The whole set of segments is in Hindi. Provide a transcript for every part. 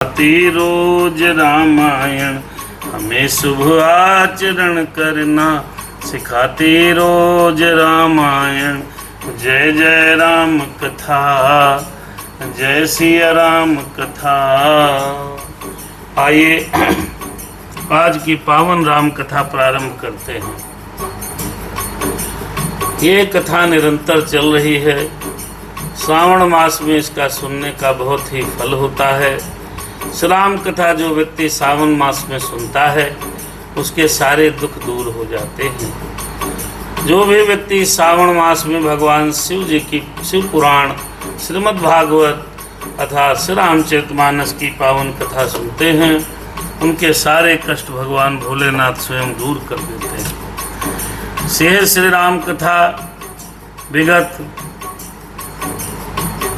गाती रोज रामायण, हमें शुभ आचरण करना सिखाती रोज रामायण। जय जय राम कथा, जय सिया राम कथा। आइए आज की पावन राम कथा प्रारंभ करते हैं। ये कथा निरंतर चल रही है। श्रावण मास में इसका सुनने का बहुत ही फल होता है। श्री राम कथा जो व्यक्ति सावन मास में सुनता है उसके सारे दुख दूर हो जाते हैं। जो भी व्यक्ति सावन मास में भगवान शिव जी की शिव पुराण, श्रीमद् भागवत अर्थात श्री रामचरितमानस की पावन कथा सुनते हैं, उनके सारे कष्ट भगवान भोलेनाथ स्वयं दूर कर देते हैं। शेर श्री राम कथा विगत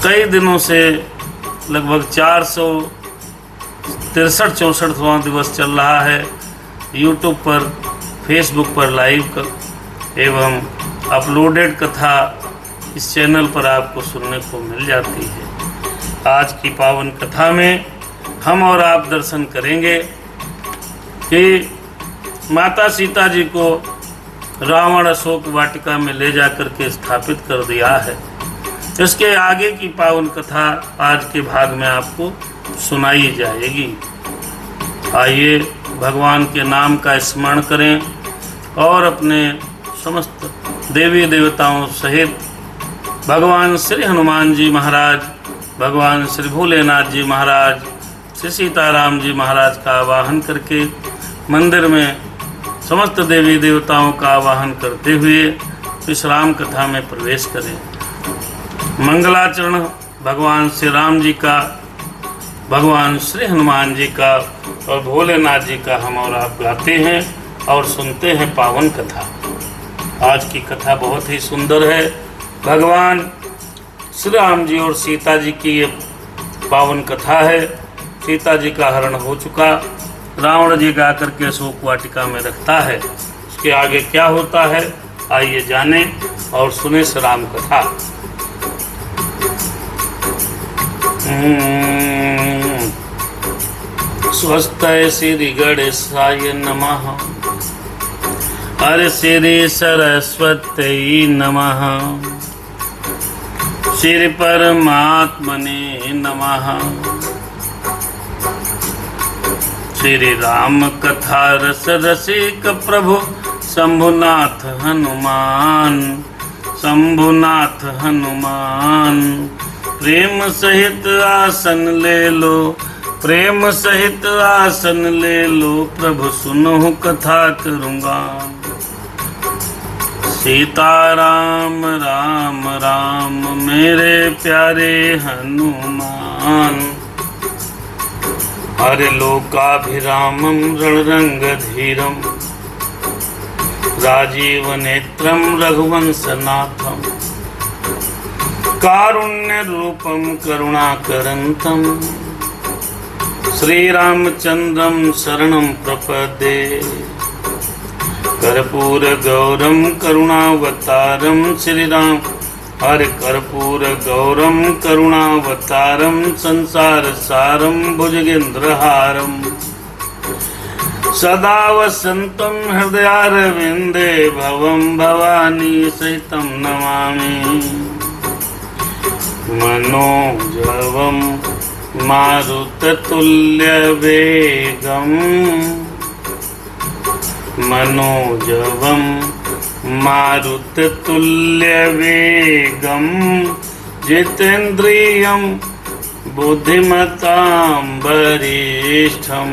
कई दिनों से लगभग 463-64वां दिवस चल रहा है। यूट्यूब पर, फेसबुक पर लाइव एवं अपलोडेड कथा इस चैनल पर आपको सुनने को मिल जाती है। आज की पावन कथा में हम और आप दर्शन करेंगे कि माता सीता जी को रावण अशोक वाटिका में ले जाकर के स्थापित कर दिया है। इसके आगे की पावन कथा आज के भाग में आपको सुनाई जाएगी। आइए भगवान के नाम का स्मरण करें और अपने समस्त देवी देवताओं सहित भगवान श्री हनुमान जी महाराज, भगवान श्री भोलेनाथ जी महाराज, श्री सीताराम जी महाराज का आवाहन करके मंदिर में समस्त देवी देवताओं का आवाहन करते हुए इस राम कथा में प्रवेश करें। मंगलाचरण भगवान श्री राम जी का, भगवान श्री हनुमान जी का और भोलेनाथ जी का हम और आप गाते हैं और सुनते हैं पावन कथा। आज की कथा बहुत ही सुंदर है। भगवान श्री राम जी और सीता जी की ये पावन कथा है। सीता जी का हरण हो चुका, रावण जी गा करके अशोक वाटिका में रखता है। उसके आगे क्या होता है आइए जाने और सुने श्री राम कथा। स्वस्ति श्री गणेशाय नमः, हर श्री सरस्वती नमः, श्री परमात्मने नमः। श्री राम कथा रस रसिक प्रभु शंभुनाथ हनुमान, शंभुनाथ हनुमान। प्रेम सहित आसन ले लो, प्रेम सहित आसन ले लो, प्रभु सुनो कथा करूँगा। सीताराम राम राम मेरे प्यारे हनुमान, हरे लोकाभिरामं रणरंगधीरं, राजीव नेत्रं रघुवंशनाथं, कारुण्य रूपं करुणाकरन्तं, श्रीरामचन्द्रं शरणं प्रपद्ये। कर्पूर गौरम करुणावतारम श्रीराम, हरे कर्पूर गौरम करुणावतारम, संसार सारम भुजगेन्द्रहारम, सदा वसन्तं हृदयारविन्दे भवं भवानी सहितं नमामि। मनोजवं मारुततुल्यवेगं, मनोजवं मारुततुल्यवेगं, जितेन्द्रियं बुद्धिमतां वरिष्ठं,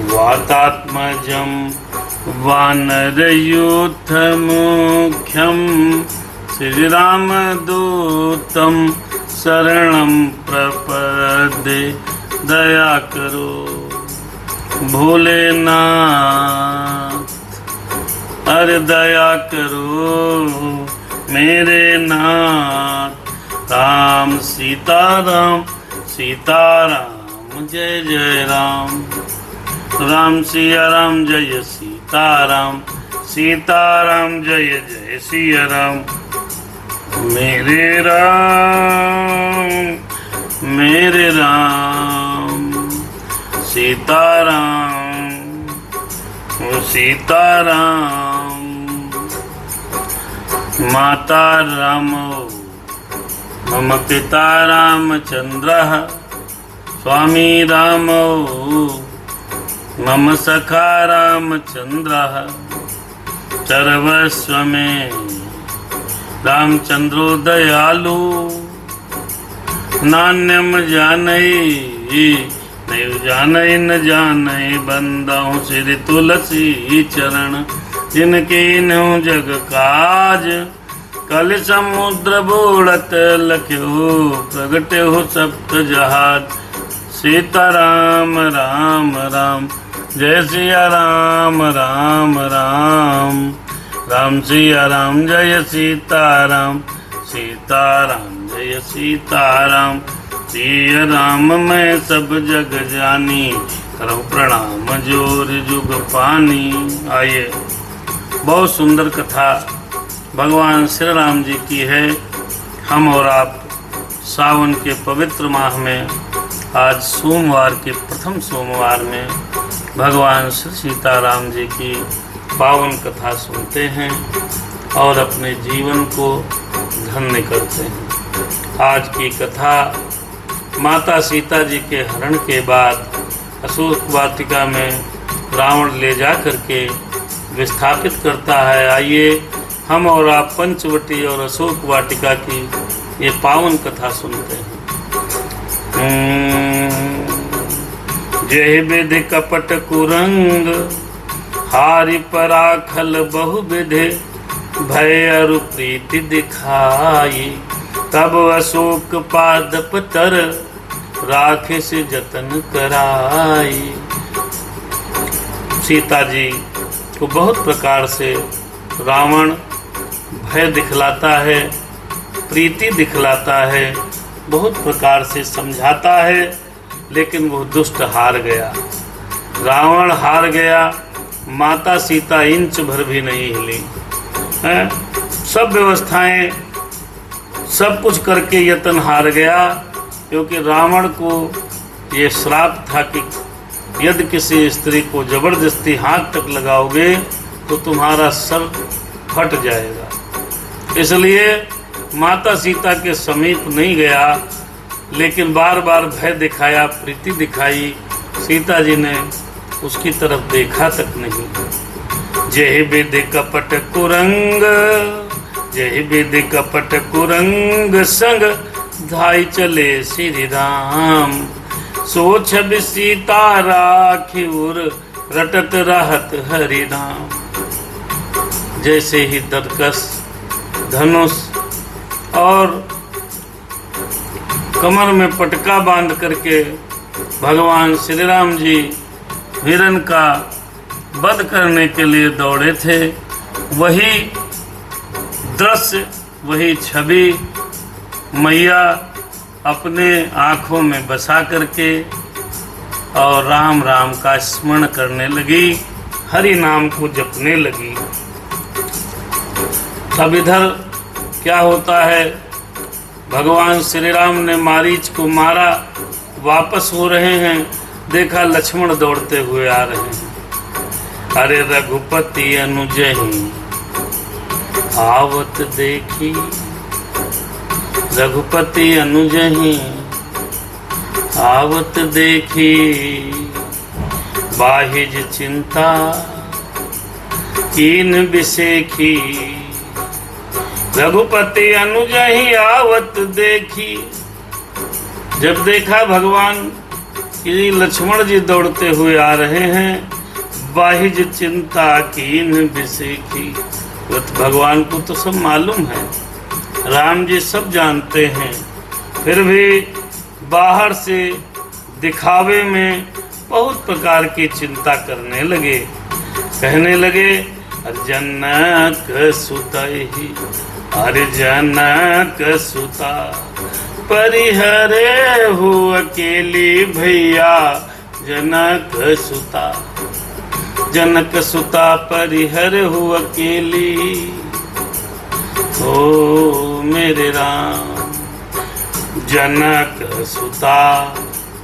वातात्मजं वानरयूथमुख्यं, श्रीरामदूतं शरणं प्रपद्ये। दया करो भोलेनाथ, अरे दया करो मेरे नाथ। राम सीताराम, सीताराम जय जय राम, राम सिया राम जय सीताराम, सीताराम जय जय सिया राम। मेरे राम मेरे राम सीताराम ओ सीताराम। माता रामो मम पिता रामचंद्रः स्वामी रामो मम सखा रामचंद्रः सर्वस्व में रामचंद्रो दयालु नान्यम जानई नैव जानई न जानई बंदाऊं श्री तुलसी चरण जिनके न्यू जग काज कल समुद्र बोड़त लख्यो प्रगटे हो सप्त जहाज। सीताराम राम राम जय सिया राम राम राम राम सिया राम जय सीताराम सीताराम जय सीताराम। सिया राम मैं सब जग जानी करो प्रणाम जोर जुग पानी। आइए, बहुत सुंदर कथा भगवान श्री राम जी की है। हम और आप सावन के पवित्र माह में आज सोमवार के प्रथम सोमवार में भगवान श्री सीताराम जी की पावन कथा सुनते हैं और अपने जीवन को धन्य करते हैं। आज की कथा माता सीता जी के हरण के बाद अशोक वाटिका में रावण ले जा करके विस्थापित करता है। आइए हम और आप पंचवटी और अशोक वाटिका की ये पावन कथा सुनते हैं। जय विधि कपट कुरंग हारि पराखल बहु विधि भय अरु प्रीति दिखाई। तब अशोक पादप तर राखे से जतन कराई। सीता जी को बहुत प्रकार से रावण भय दिखलाता है, प्रीति दिखलाता है, बहुत प्रकार से समझाता है, लेकिन वो दुष्ट हार गया। रावण हार गया, माता सीता इंच भर भी नहीं हिली। सब व्यवस्थाएं सब कुछ करके यत्न हार गया, क्योंकि रावण को ये श्राप था कि यदि किसी स्त्री को जबरदस्ती हाथ तक लगाओगे तो तुम्हारा सर फट जाएगा। इसलिए माता सीता के समीप नहीं गया, लेकिन बार बार भय दिखाया, प्रीति दिखाई। सीता जी ने उसकी तरफ देखा तक नहीं। जय विधि कपट कुरंग जय विधि कपट कुरंग संग धाई चले श्री राम। सो छवि सीता राखी उर रटत रहत हरि राम। जैसे ही दरकस धनुष और कमर में पटका बांध करके भगवान श्री राम जी हिरण का वध करने के लिए दौड़े थे, वही दृश्य, वही छवि मैया अपने आँखों में बसा करके और राम राम का स्मरण करने लगी, हरि नाम को जपने लगी। अब इधर क्या होता है, भगवान श्री राम ने मारीच को मारा, वापस हो रहे हैं, देखा लक्ष्मण दौड़ते हुए आ रहे हैं। अरे रघुपति अनुजहि आवत देखी, रघुपति अनुजहि आवत देखी। बाहिज चिंता कीन बिसेखी, रघुपति अनुजहि आवत देखी। जब देखा भगवान कि लक्ष्मण जी दौड़ते हुए आ रहे हैं, बाहिज चिंता कीन बिसेखी। भगवान को तो सब मालूम है, राम जी सब जानते हैं, फिर भी बाहर से दिखावे में बहुत प्रकार की चिंता करने लगे। कहने लगे जनक सुतहि, अरे जनक सुता परिहरे हो अकेली भैया। जनक सुता, जनक सुता परिहर हो अकेली। ओ मेरे राम, जनक सुता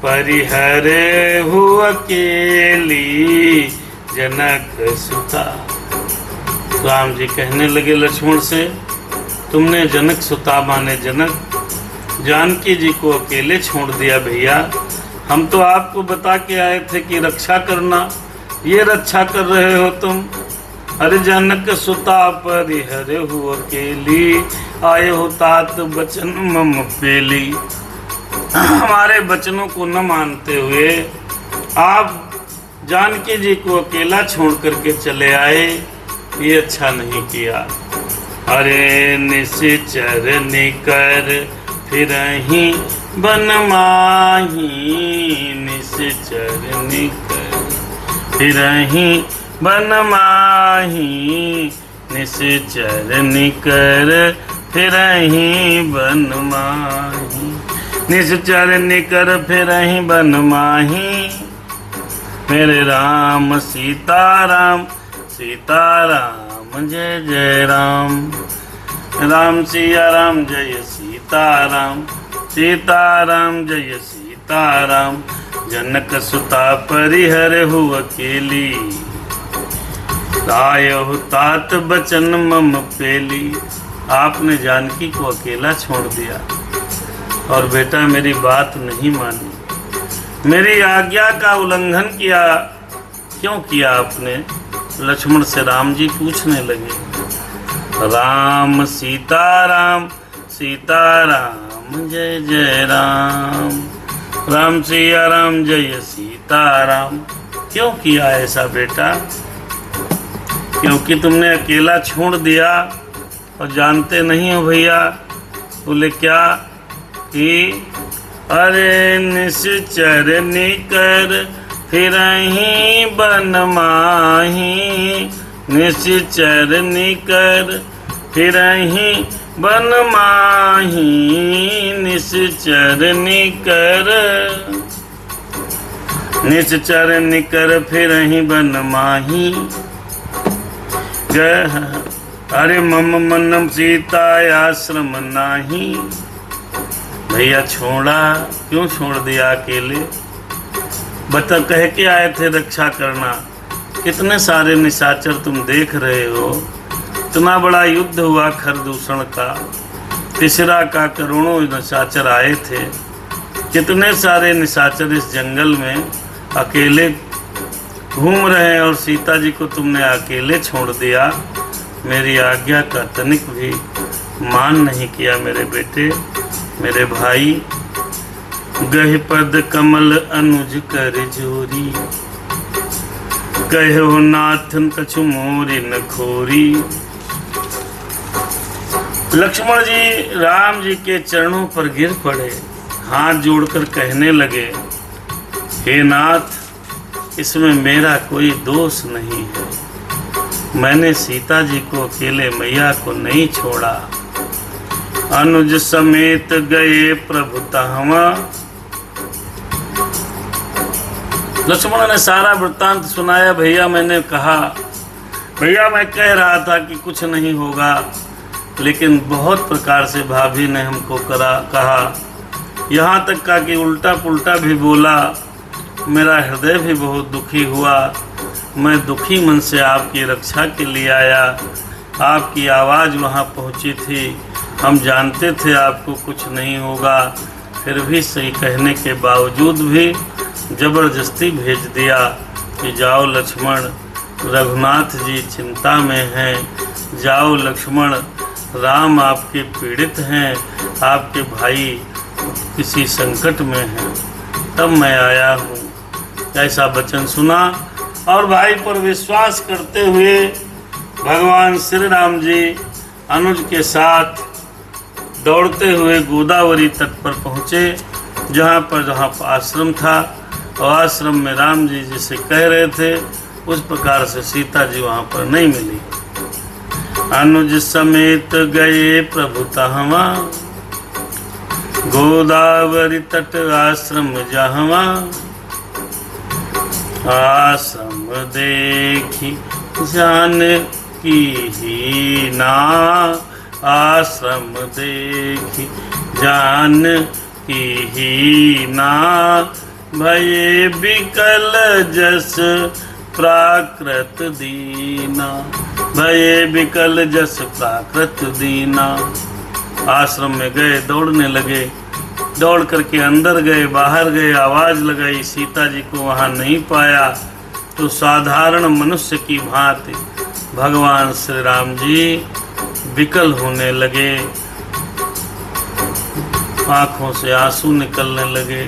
परिहरे हु अकेली, जनक सुता। राम जी कहने लगे लक्ष्मण से, तुमने जनक सुता माने जनक जानकी जी को अकेले छोड़ दिया भैया। हम तो आपको बता के आए थे कि रक्षा करना, ये रक्षा कर रहे हो तुम। अरे जनक सुता परिहरे हु अकेली, आए हो तात बचन मम पेली। हमारे वचनों को न मानते हुए आप जानकी जी को अकेला छोड़ करके चले आए, ये अच्छा नहीं किया। अरे निश्चर निकर फिरहि बन माही, निश्चर निकर फिरहि बन माही, निश्चर निकर फिरहि बन माही, निश्चर निकर फिरहि बन माही। मेरे राम सीताराम, सीताराम जय जय राम, राम सिया राम जय सीताराम, सीताराम जय सीताराम। जनक सुता परिहर हु अकेली, आयहु तात बचन मम पेली। आपने जानकी को अकेला छोड़ दिया और बेटा मेरी बात नहीं मानी, मेरी आज्ञा का उल्लंघन किया। क्यों किया आपने? लक्ष्मण से राम जी पूछने लगे। राम सीताराम, सीताराम जय जय राम, राम सिया राम जय सीताराम। क्यों किया ऐसा बेटा? क्योंकि तुमने अकेला छोड़ दिया और जानते नहीं हो भैया। बोले क्या? कि अरे निश्चर निकर फिरहि बन माही, निश्चर निकर फिरहि बन माही, निश्चर निकर, निश्चर निकर फिरहि बन माही। अरे मम मनम सीता आश्रम नाही। भैया छोड़ा, क्यों छोड़ दिया अकेले? बता, कह के आए थे रक्षा करना। कितने सारे निशाचर तुम देख रहे हो, इतना बड़ा युद्ध हुआ खरदूषण का, तीसरा का करोड़ों निशाचर आए थे। कितने सारे निशाचर इस जंगल में अकेले घूम रहे हैं और सीता जी को तुमने अकेले छोड़ दिया। मेरी आज्ञा का तनिक भी मान नहीं किया मेरे बेटे, मेरे भाई। गह पद कमल अनुज कर जोरी, कहो नाथन कछु मोरी न खोरी। लक्ष्मण जी राम जी के चरणों पर गिर पड़े, हाथ जोड़कर कहने लगे, हे नाथ, इसमें मेरा कोई दोष नहीं है। मैंने सीता जी को अकेले मैया को नहीं छोड़ा। अनुज समेत गए प्रभु तहवा। लक्ष्मण ने सारा वृत्तांत सुनाया। भैया मैंने कहा, भैया मैं कह रहा था कि कुछ नहीं होगा, लेकिन बहुत प्रकार से भाभी ने हमको कहा, यहाँ तक का कि उल्टा पुल्टा भी बोला। मेरा हृदय भी बहुत दुखी हुआ। मैं दुखी मन से आपकी रक्षा के लिए आया। आपकी आवाज़ वहाँ पहुँची थी, हम जानते थे आपको कुछ नहीं होगा, फिर भी सही कहने के बावजूद भी जबरदस्ती भेज दिया कि जाओ लक्ष्मण, रघुनाथ जी चिंता में हैं, जाओ लक्ष्मण, राम आपके पीड़ित हैं, आपके भाई किसी संकट में हैं, तब मैं आया हूँ। ऐसा वचन सुना और भाई पर विश्वास करते हुए भगवान श्री राम जी अनुज के साथ दौड़ते हुए गोदावरी तट पर पहुँचे, जहाँ आश्रम था, और आश्रम में राम जी जिसे कह रहे थे उस प्रकार से सीता जी वहाँ पर नहीं मिली। अनुज समेत गए प्रभु तहवा, गोदावरी तट आश्रम जहवा। आश्रम देखी जानकी ही ना, आश्रम देखी जानकी की हीना, भये बिकल जस प्राकृत दीना, भये बिकल जस प्राकृत दीना। आश्रम में गए, दौड़ने लगे, दौड़ करके अंदर गए, बाहर गए, आवाज लगाई, सीता जी को वहां नहीं पाया। तो साधारण मनुष्य की भांति भगवान श्री राम जी विकल होने लगे, आंखों से आंसू निकलने लगे,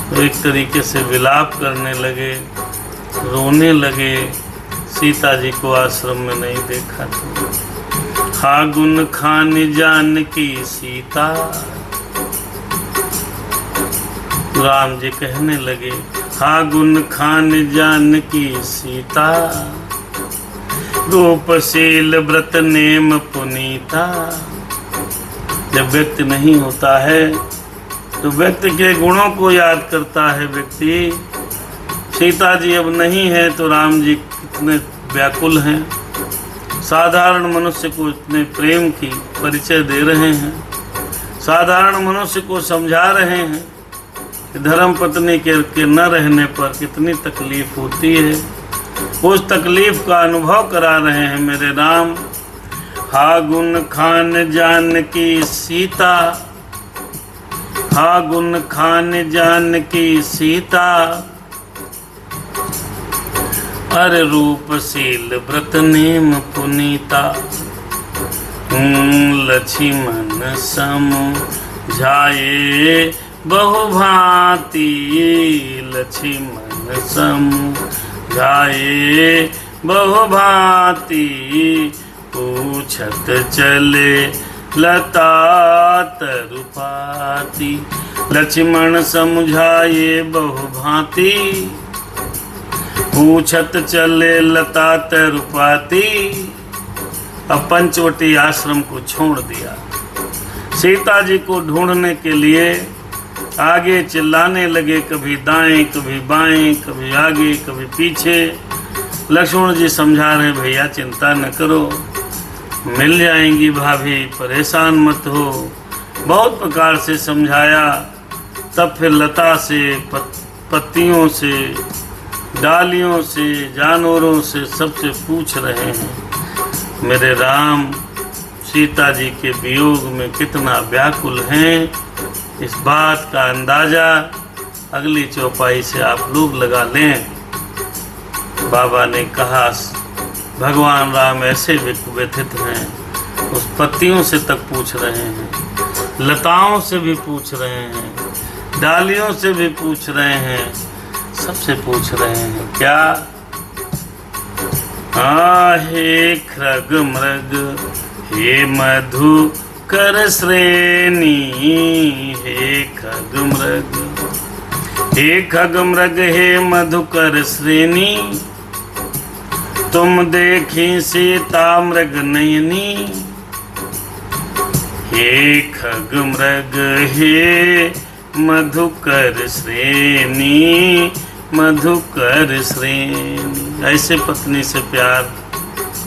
तो एक तरीके से विलाप करने लगे, रोने लगे। सीता जी को आश्रम में नहीं देखा तो फागुन खान जानकी सीता। राम जी कहने लगे, फागुन खान जानकी सीता, रूपशील व्रत नेम पुनीता। जब व्यक्ति नहीं होता है तो व्यक्ति के गुणों को याद करता है व्यक्ति। सीता जी अब नहीं है तो राम जी कितने व्याकुल हैं, साधारण मनुष्य को इतने प्रेम की परिचय दे रहे हैं, साधारण मनुष्य को समझा रहे हैं कि धर्म पत्नी के न रहने पर कितनी तकलीफ होती है। उस तकलीफ का अनुभव करा रहे हैं मेरे राम। फागुन खान जानकी सीता, फागुन खान जानकी सीता, अरे रूपशील व्रत नेम पुनीता। लक्ष्मण समझाए बहुभांति, लक्ष्मण समझाए बहुभांति, पूछत चले लता तरुपाती। लक्ष्मण समझाए बहुभांति, पूछत चले लता तरुपाती। अब पंचवटी आश्रम को छोड़ दिया, सीता जी को ढूंढने के लिए आगे चिल्लाने लगे, कभी दाएं कभी बाएं, कभी आगे कभी पीछे। लक्ष्मण जी समझा रहे, भैया चिंता न करो, मिल जाएंगी भाभी, परेशान मत हो। बहुत प्रकार से समझाया, तब फिर लता से, पत्तियों से, डालियों से, जानवरों से, सबसे पूछ रहे हैं मेरे राम सीता जी के वियोग में कितना व्याकुल हैं। इस बात का अंदाजा अगली चौपाई से आप लोग लगा लें। बाबा ने कहा, भगवान राम ऐसे व्यथित हैं, उस पत्तियों से तक पूछ रहे हैं, लताओं से भी पूछ रहे हैं, डालियों से भी पूछ रहे हैं, सबसे पूछ रहे हैं क्या? हे खग मृग, हे मधु कर श्रेणी, हे खग मृग, हे खग मृग, हे मधुकर श्रेणी। तुम देखी सीता मृग नयनी, हे खग मृग, हे मधुकर श्रेणी, मधुकर श्रेणी। ऐसे पत्नी से प्यार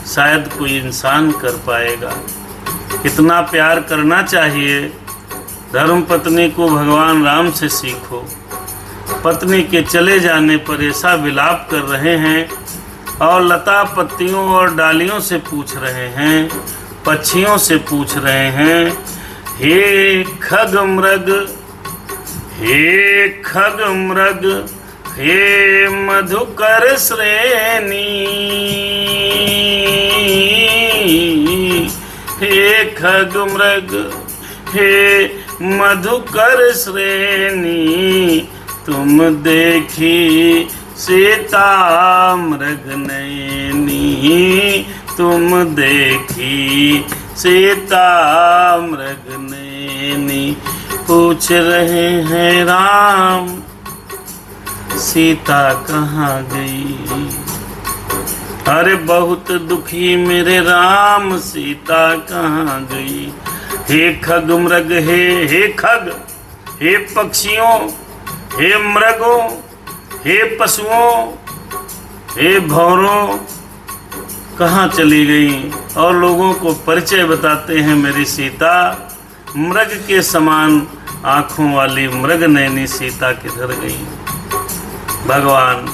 शायद कोई इंसान कर पाएगा। कितना प्यार करना चाहिए। धर्म पत्नी को भगवान राम से सीखो। पत्नी के चले जाने पर ऐसा विलाप कर रहे हैं और लता पत्तियों और डालियों से पूछ रहे हैं, पक्षियों से पूछ रहे हैं, हे खग मृग, हे खग मृग, हे मधुकर श्रेणी, हे खग मृग, हे मधुकर श्रेणी। तुम देखी सीता मृग नयनी, तुम देखी सीता मृग नयनी। पूछ रहे हैं राम सीता कहाँ गई। अरे बहुत दुखी मेरे राम सीता कहाँ गई। हे खग मृग, हे खग, हे पक्षियों, हे मृगों, हे पशुओं, हे भौरों, कहाँ चली गई। और लोगों को परिचय बताते हैं मेरी सीता मृग के समान आँखों वाली मृग नैनी सीता किधर गई। भगवान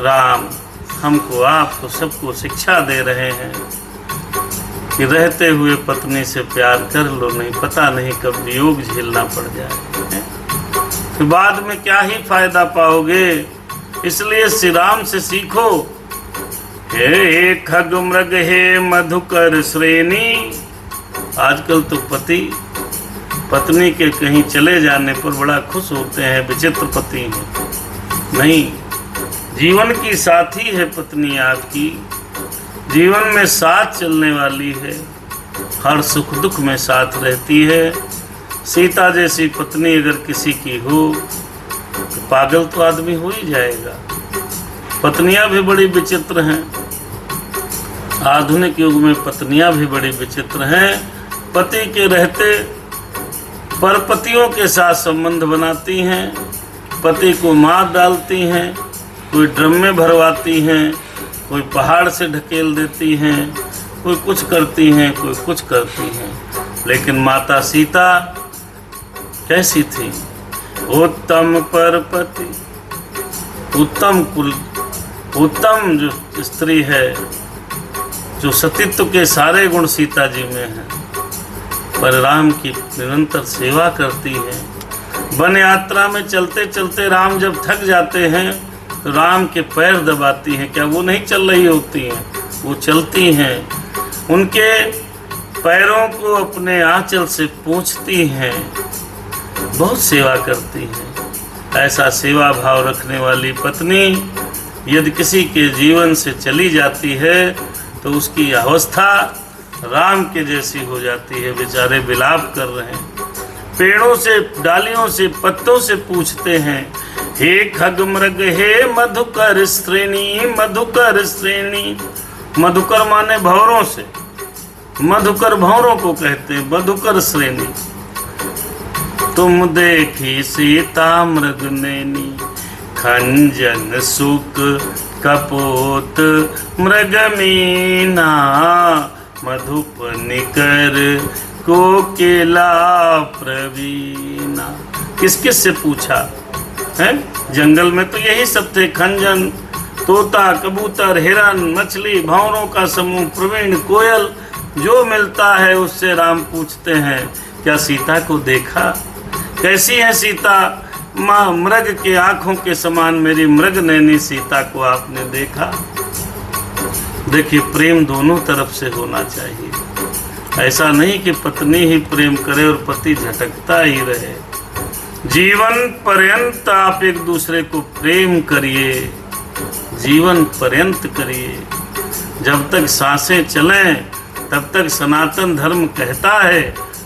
राम हमको आपको सबको शिक्षा दे रहे हैं कि रहते हुए पत्नी से प्यार कर लो, नहीं पता नहीं कब वियोग झेलना पड़ जाए तो बाद में क्या ही फायदा पाओगे। इसलिए श्री राम से सीखो। हे खग मृग हे मधुकर श्रेणी। आजकल तो पति पत्नी के कहीं चले जाने पर बड़ा खुश होते हैं, विचित्र पति हैं। नहीं, जीवन की साथी है पत्नी आपकी, जीवन में साथ चलने वाली है, हर सुख दुख में साथ रहती है। सीता जैसी पत्नी अगर किसी की हो तो पागल तो आदमी हो ही जाएगा। पत्नियां भी बड़ी विचित्र हैं, आधुनिक युग में पत्नियां भी बड़ी विचित्र हैं। पति के रहते परपतियों के साथ संबंध बनाती हैं, पति को मार डालती हैं, कोई ड्रम में भरवाती हैं, कोई पहाड़ से ढकेल देती हैं, कोई कुछ करती हैं, कोई कुछ करती हैं। लेकिन माता सीता कैसी थी? उत्तम परपति, उत्तम कुल, उत्तम जो स्त्री है, जो सतीत्व के सारे गुण सीता जी में हैं, पर राम की निरंतर सेवा करती है। वन यात्रा में चलते चलते राम जब थक जाते हैं तो राम के पैर दबाती हैं। क्या वो नहीं चल रही होती हैं? वो चलती हैं। उनके पैरों को अपने आंचल से पोंछती हैं, बहुत सेवा करती हैं। ऐसा सेवा भाव रखने वाली पत्नी यदि किसी के जीवन से चली जाती है तो उसकी अवस्था राम के जैसी हो जाती है। बेचारे विलाप कर रहे हैं, पेड़ों से, डालियों से, पत्तों से पूछते हैं, हे खग मृग हे मधुकर श्रेणी। मधुकर श्रेणी, मधुकर माने भंवरों से, मधुकर भंवरों को कहते हैं, मधुकर श्रेणी। तुम देखी सीता मृग नैनी, खंजन सुक कपोत मृग मीना। मधुप निकर कोकिला प्रवीणा। किस किस से पूछा है? जंगल में तो यही सब थे, खंजन, तोता, कबूतर, हिरन, मछली, भंवरों का समूह, प्रवीण, कोयल, जो मिलता है उससे राम पूछते हैं, क्या सीता को देखा? कैसी है सीता? माँ मृग के आंखों के समान मेरी मृग नैनी सीता को आपने देखा? देखिए, प्रेम दोनों तरफ से होना चाहिए। ऐसा नहीं कि पत्नी ही प्रेम करे और पति झटकता ही रहे। जीवन पर्यंत आप एक दूसरे को प्रेम करिए, जीवन पर्यंत करिए। जब तक सांसें चलें तब तक सनातन धर्म कहता है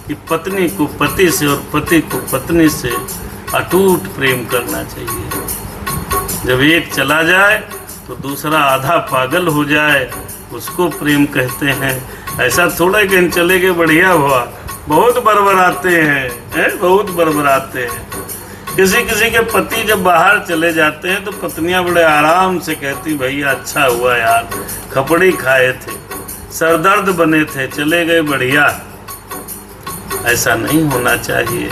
कि पत्नी को पति से और पति को पत्नी से अटूट प्रेम करना चाहिए। जब एक चला जाए तो दूसरा आधा पागल हो जाए, उसको प्रेम कहते हैं। ऐसा थोड़ा कि चले गए बढ़िया हुआ, बहुत बरबराते हैं, बहुत बरबराते हैं। किसी किसी के पति जब बाहर चले जाते हैं तो पत्नियां बड़े आराम से कहती, भैया अच्छा हुआ यार, खपड़ी खाए थे, सरदर्द बने थे, चले गए बढ़िया। ऐसा नहीं होना चाहिए।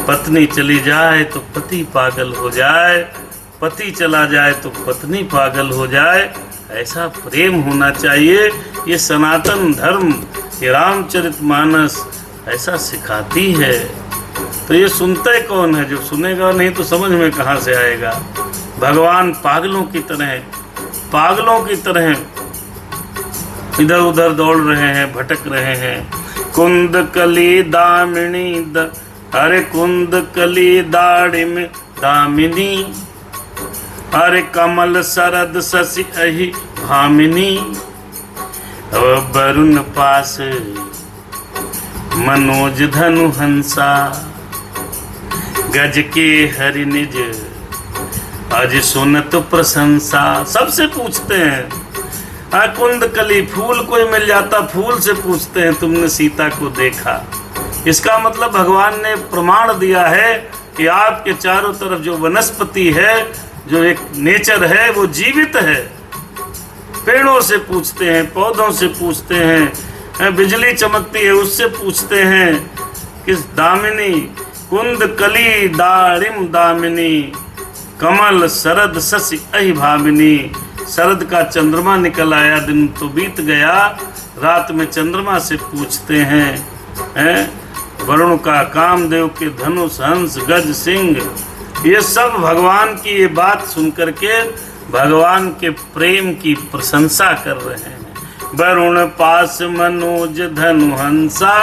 पत्नी चली जाए तो पति पागल हो जाए, पति चला जाए तो पत्नी पागल हो जाए। ऐसा प्रेम होना चाहिए। ये सनातन धर्म, ये रामचरितमानस ऐसा सिखाती है। तो ये सुनता है कौन है? जो सुनेगा नहीं तो समझ में कहाँ से आएगा। भगवान पागलों की तरह, पागलों की तरह इधर उधर दौड़ रहे हैं, भटक रहे हैं। कुंद कली दामिनी अरे कुंद कली दाड़िम दामिनी, अरे कमल सरद शशि अहि भामिनी। वरुण पास मनोज धनु हंसा, गज के हरि निज अज सुनत प्रशंसा। सबसे पूछते हैं। कुंद कली, फूल कोई मिल जाता फूल से पूछते हैं, तुमने सीता को देखा? इसका मतलब भगवान ने प्रमाण दिया है कि आपके चारों तरफ जो वनस्पति है, जो एक नेचर है, वो जीवित है। पेड़ों से पूछते हैं, पौधों से पूछते हैं, बिजली चमकती है उससे पूछते हैं, किस दामिनी कुंद कली दारिम दामिनी, कमल शरद शशि अहि भामिनी। शरद का चंद्रमा निकल आया, दिन तो बीत गया, रात में चंद्रमा से पूछते हैं वरुण का कामदेव के धनुष हंस गज सिंह। ये सब भगवान की ये बात सुन करके भगवान के प्रेम की प्रशंसा कर रहे हैं। वरुण पास मनोज धनु हंसा,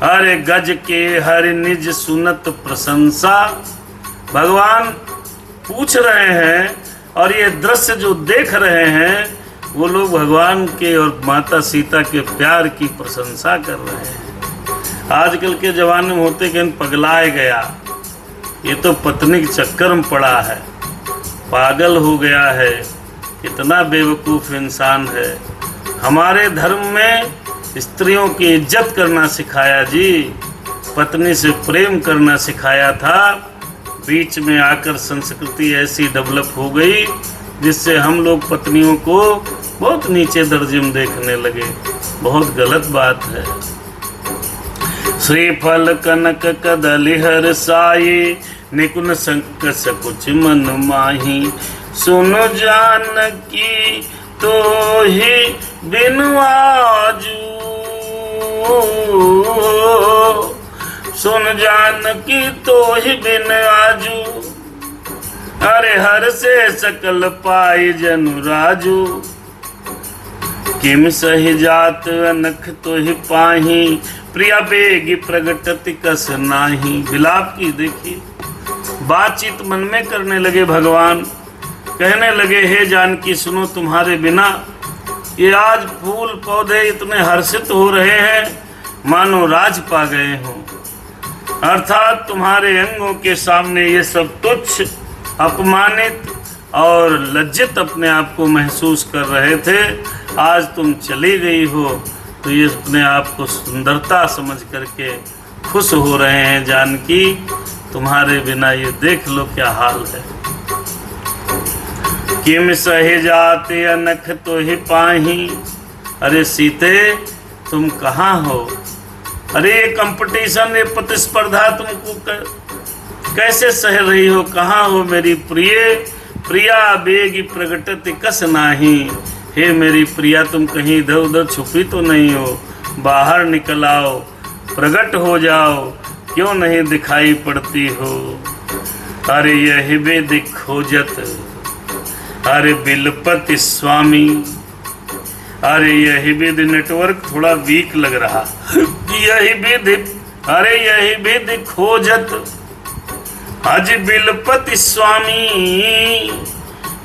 अरे गज के हरि निज सुनत प्रशंसा। भगवान पूछ रहे हैं और ये दृश्य जो देख रहे हैं वो लोग भगवान के और माता सीता के प्यार की प्रशंसा कर रहे हैं। आजकल के जमाने में होते कि पगलाए गया, ये तो पत्नी के चक्कर में पड़ा है, पागल हो गया है, इतना बेवकूफ़ इंसान है। हमारे धर्म में स्त्रियों की इज्जत करना सिखाया जी, पत्नी से प्रेम करना सिखाया था। बीच में आकर संस्कृति ऐसी डेवलप हो गई जिससे हम लोग पत्नियों को बहुत नीचे दर्जे में देखने लगे। बहुत गलत बात है। श्रीफल कनक कदली हर साई, निकुन संक सकुच मन माही। सुन जानकी तो ही बिन आजू, सुन जानकी तो ही बिन आजू। अरे हर से सकल पाई जनु राजू, किम सही जात अनख तो ही पाही। प्रिया बेगी प्रगटति कस नाही। विलाप की देखिए बातचीत मन में करने लगे भगवान। कहने लगे हे जानकी सुनो, तुम्हारे बिना ये आज फूल पौधे इतने हर्षित हो रहे हैं मानो राज पा गए हों। अर्थात तुम्हारे अंगों के सामने ये सब तुच्छ, अपमानित और लज्जित अपने आप को महसूस कर रहे थे। आज तुम चली गई हो तो ये अपने आप को सुंदरता समझ करके खुश हो रहे हैं। जानकी तुम्हारे बिना ये देख लो क्या हाल है। किम सहे जाते अनख तो ही पाही। अरे सीते तुम कहाँ हो? अरे ये कंपटीशन, ये प्रतिस्पर्धा तुमको कैसे सह रही हो? कहाँ हो मेरी प्रिय? प्रिया बेगी प्रगटति कस नाही। हे मेरी प्रिया, तुम कहीं इधर उधर छुपी तो नहीं हो? बाहर निकल आओ, प्रकट हो जाओ, क्यों नहीं दिखाई पड़ती हो? अरे यही बेदी खोजत, अरे बिलपति स्वामी। अरे यही विधि नेटवर्क थोड़ा वीक लग रहा। यही विधि, अरे यही विधि खोजत अज बिलपति स्वामी।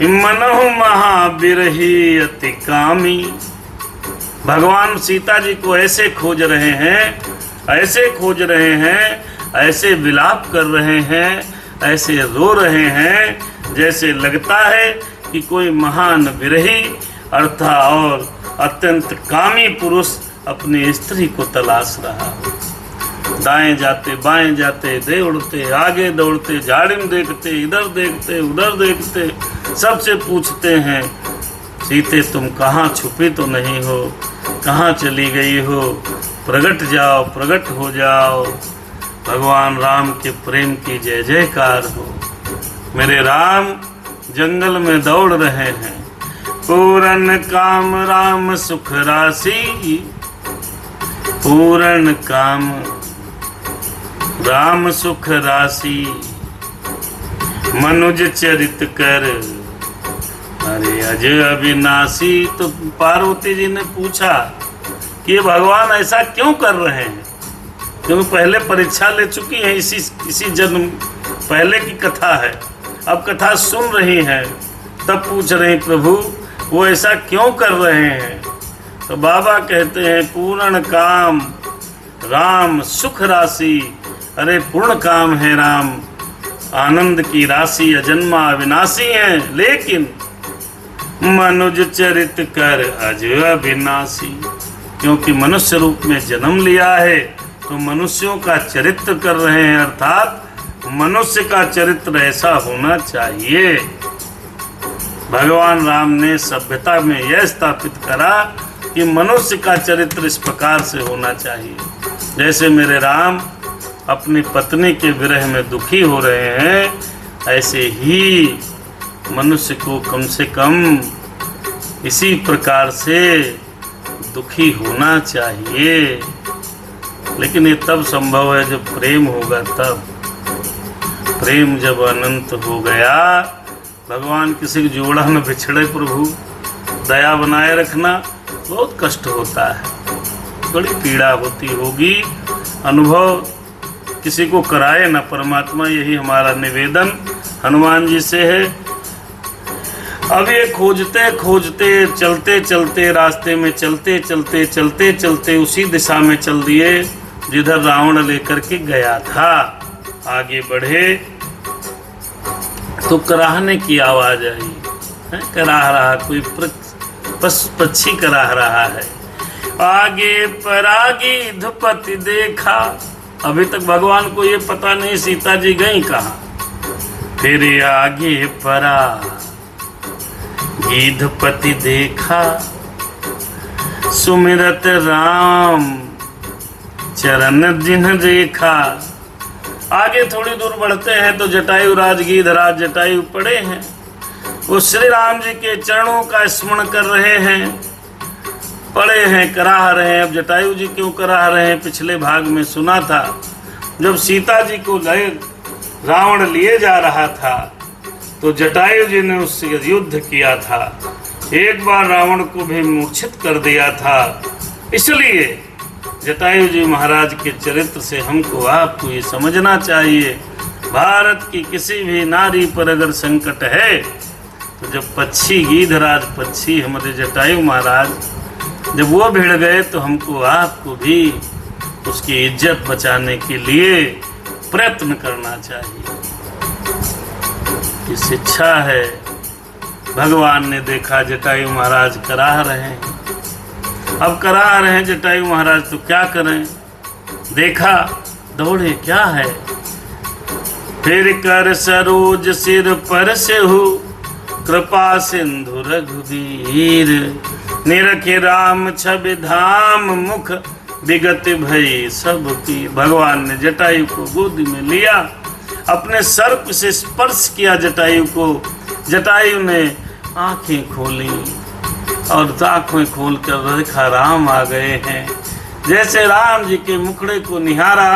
मनहु महाबिरही अति कामी। भगवान सीता जी को ऐसे खोज रहे हैं, ऐसे खोज रहे हैं, ऐसे विलाप कर रहे हैं, ऐसे रो रहे हैं जैसे लगता है कि कोई महान विरही अर्थात और अत्यंत कामी पुरुष अपनी स्त्री को तलाश रहा हो। दाएं जाते बाएं जाते, दौड़ते आगे दौड़ते, झाड़ी में देखते, इधर देखते उधर देखते, सबसे पूछते हैं सीते तुम कहाँ छुपी तो नहीं हो? कहाँ चली गई हो? प्रकट जाओ, प्रकट हो जाओ। भगवान राम के प्रेम की जय जयकार हो। मेरे राम जंगल में दौड़ रहे हैं। पूरन काम राम सुख राशि। पूरन काम राम सुख राशि। मनुज चरित कर अरे अज अविनाशी। तो पार्वती जी ने पूछा कि भगवान ऐसा क्यों कर रहे हैं? क्योंकि पहले परीक्षा ले चुकी हैं, इसी जन्म पहले की कथा है। अब कथा सुन रही हैं, तब पूछ रहे हैं प्रभु वो ऐसा क्यों कर रहे हैं? तो बाबा कहते हैं पूर्ण काम राम सुख राशि। अरे पूर्ण काम है राम, आनंद की राशि, अजन्मा अविनाशी है। लेकिन मनुज चरित कर अज अविनाशी, क्योंकि मनुष्य रूप में जन्म लिया है तो मनुष्यों का चरित्र कर रहे हैं। अर्थात मनुष्य का चरित्र ऐसा होना चाहिए। भगवान राम ने सभ्यता में यह स्थापित करा कि मनुष्य का चरित्र इस प्रकार से होना चाहिए। जैसे मेरे राम अपनी पत्नी के विरह में दुखी हो रहे हैं, ऐसे ही मनुष्य को कम से कम इसी प्रकार से दुखी होना चाहिए। लेकिन ये तब संभव है जब प्रेम होगा। तब प्रेम जब अनंत हो गया, भगवान किसी की जोड़ा न बिछड़े प्रभु, दया बनाए रखना बहुत कष्ट होता है, बड़ी पीड़ा होती होगी। अनुभव किसी को कराए ना परमात्मा, यही हमारा निवेदन हनुमान जी से है। अब ये खोजते खोजते चलते चलते रास्ते में चलते उसी दिशा में चल दिए जिधर रावण लेकर के गया था। आगे बढ़े तो कराहने की आवाज आई, कराह रहा कोई पक्षी कराह रहा है। आगे परागी धुपति देखा, अभी तक भगवान को ये पता नहीं सीता जी गई कहाँ। फिर आगे परा गीधपति देखा, सुमिरत राम चरण जिन्ह देखा। आगे थोड़ी दूर बढ़ते हैं तो जटायु राज गीधराज जटायु पड़े हैं, वो श्री राम जी के चरणों का स्मरण कर रहे हैं, पड़े हैं, कराह रहे हैं। अब जटायु जी क्यों कराह रहे हैं, पिछले भाग में सुना था। जब सीता जी को रावण लिए जा रहा था तो जटायु जी ने उससे युद्ध किया था, एक बार रावण को भी मूर्छित कर दिया था। इसलिए जटायु जी महाराज के चरित्र से हमको आपको ये समझना चाहिए, भारत की किसी भी नारी पर अगर संकट है तो जब पक्षी गीधराज पक्षी हमारे जटायु महाराज जब वो भिड़ गए तो हमको आपको भी उसकी इज्जत बचाने के लिए प्रयत्न करना चाहिए। ये शिक्षा है। भगवान ने देखा जटायु महाराज कराह रहे हैं, अब कराह रहे हैं जटायु महाराज, तो क्या करें। देखा दौड़े, क्या है। फिर कर सरोज सिर पर से हो, कृपा सिंधु रघुवीर। निरखे राम छवि धाम मुख, विगत भई सब की। भगवान ने जटायु को गोद में लिया, अपने सर्प से स्पर्श किया जटायु को। जटायु ने आंखें खोली और आंखें खोलकर देखा राम आ गए हैं। जैसे राम जी के मुखड़े को निहारा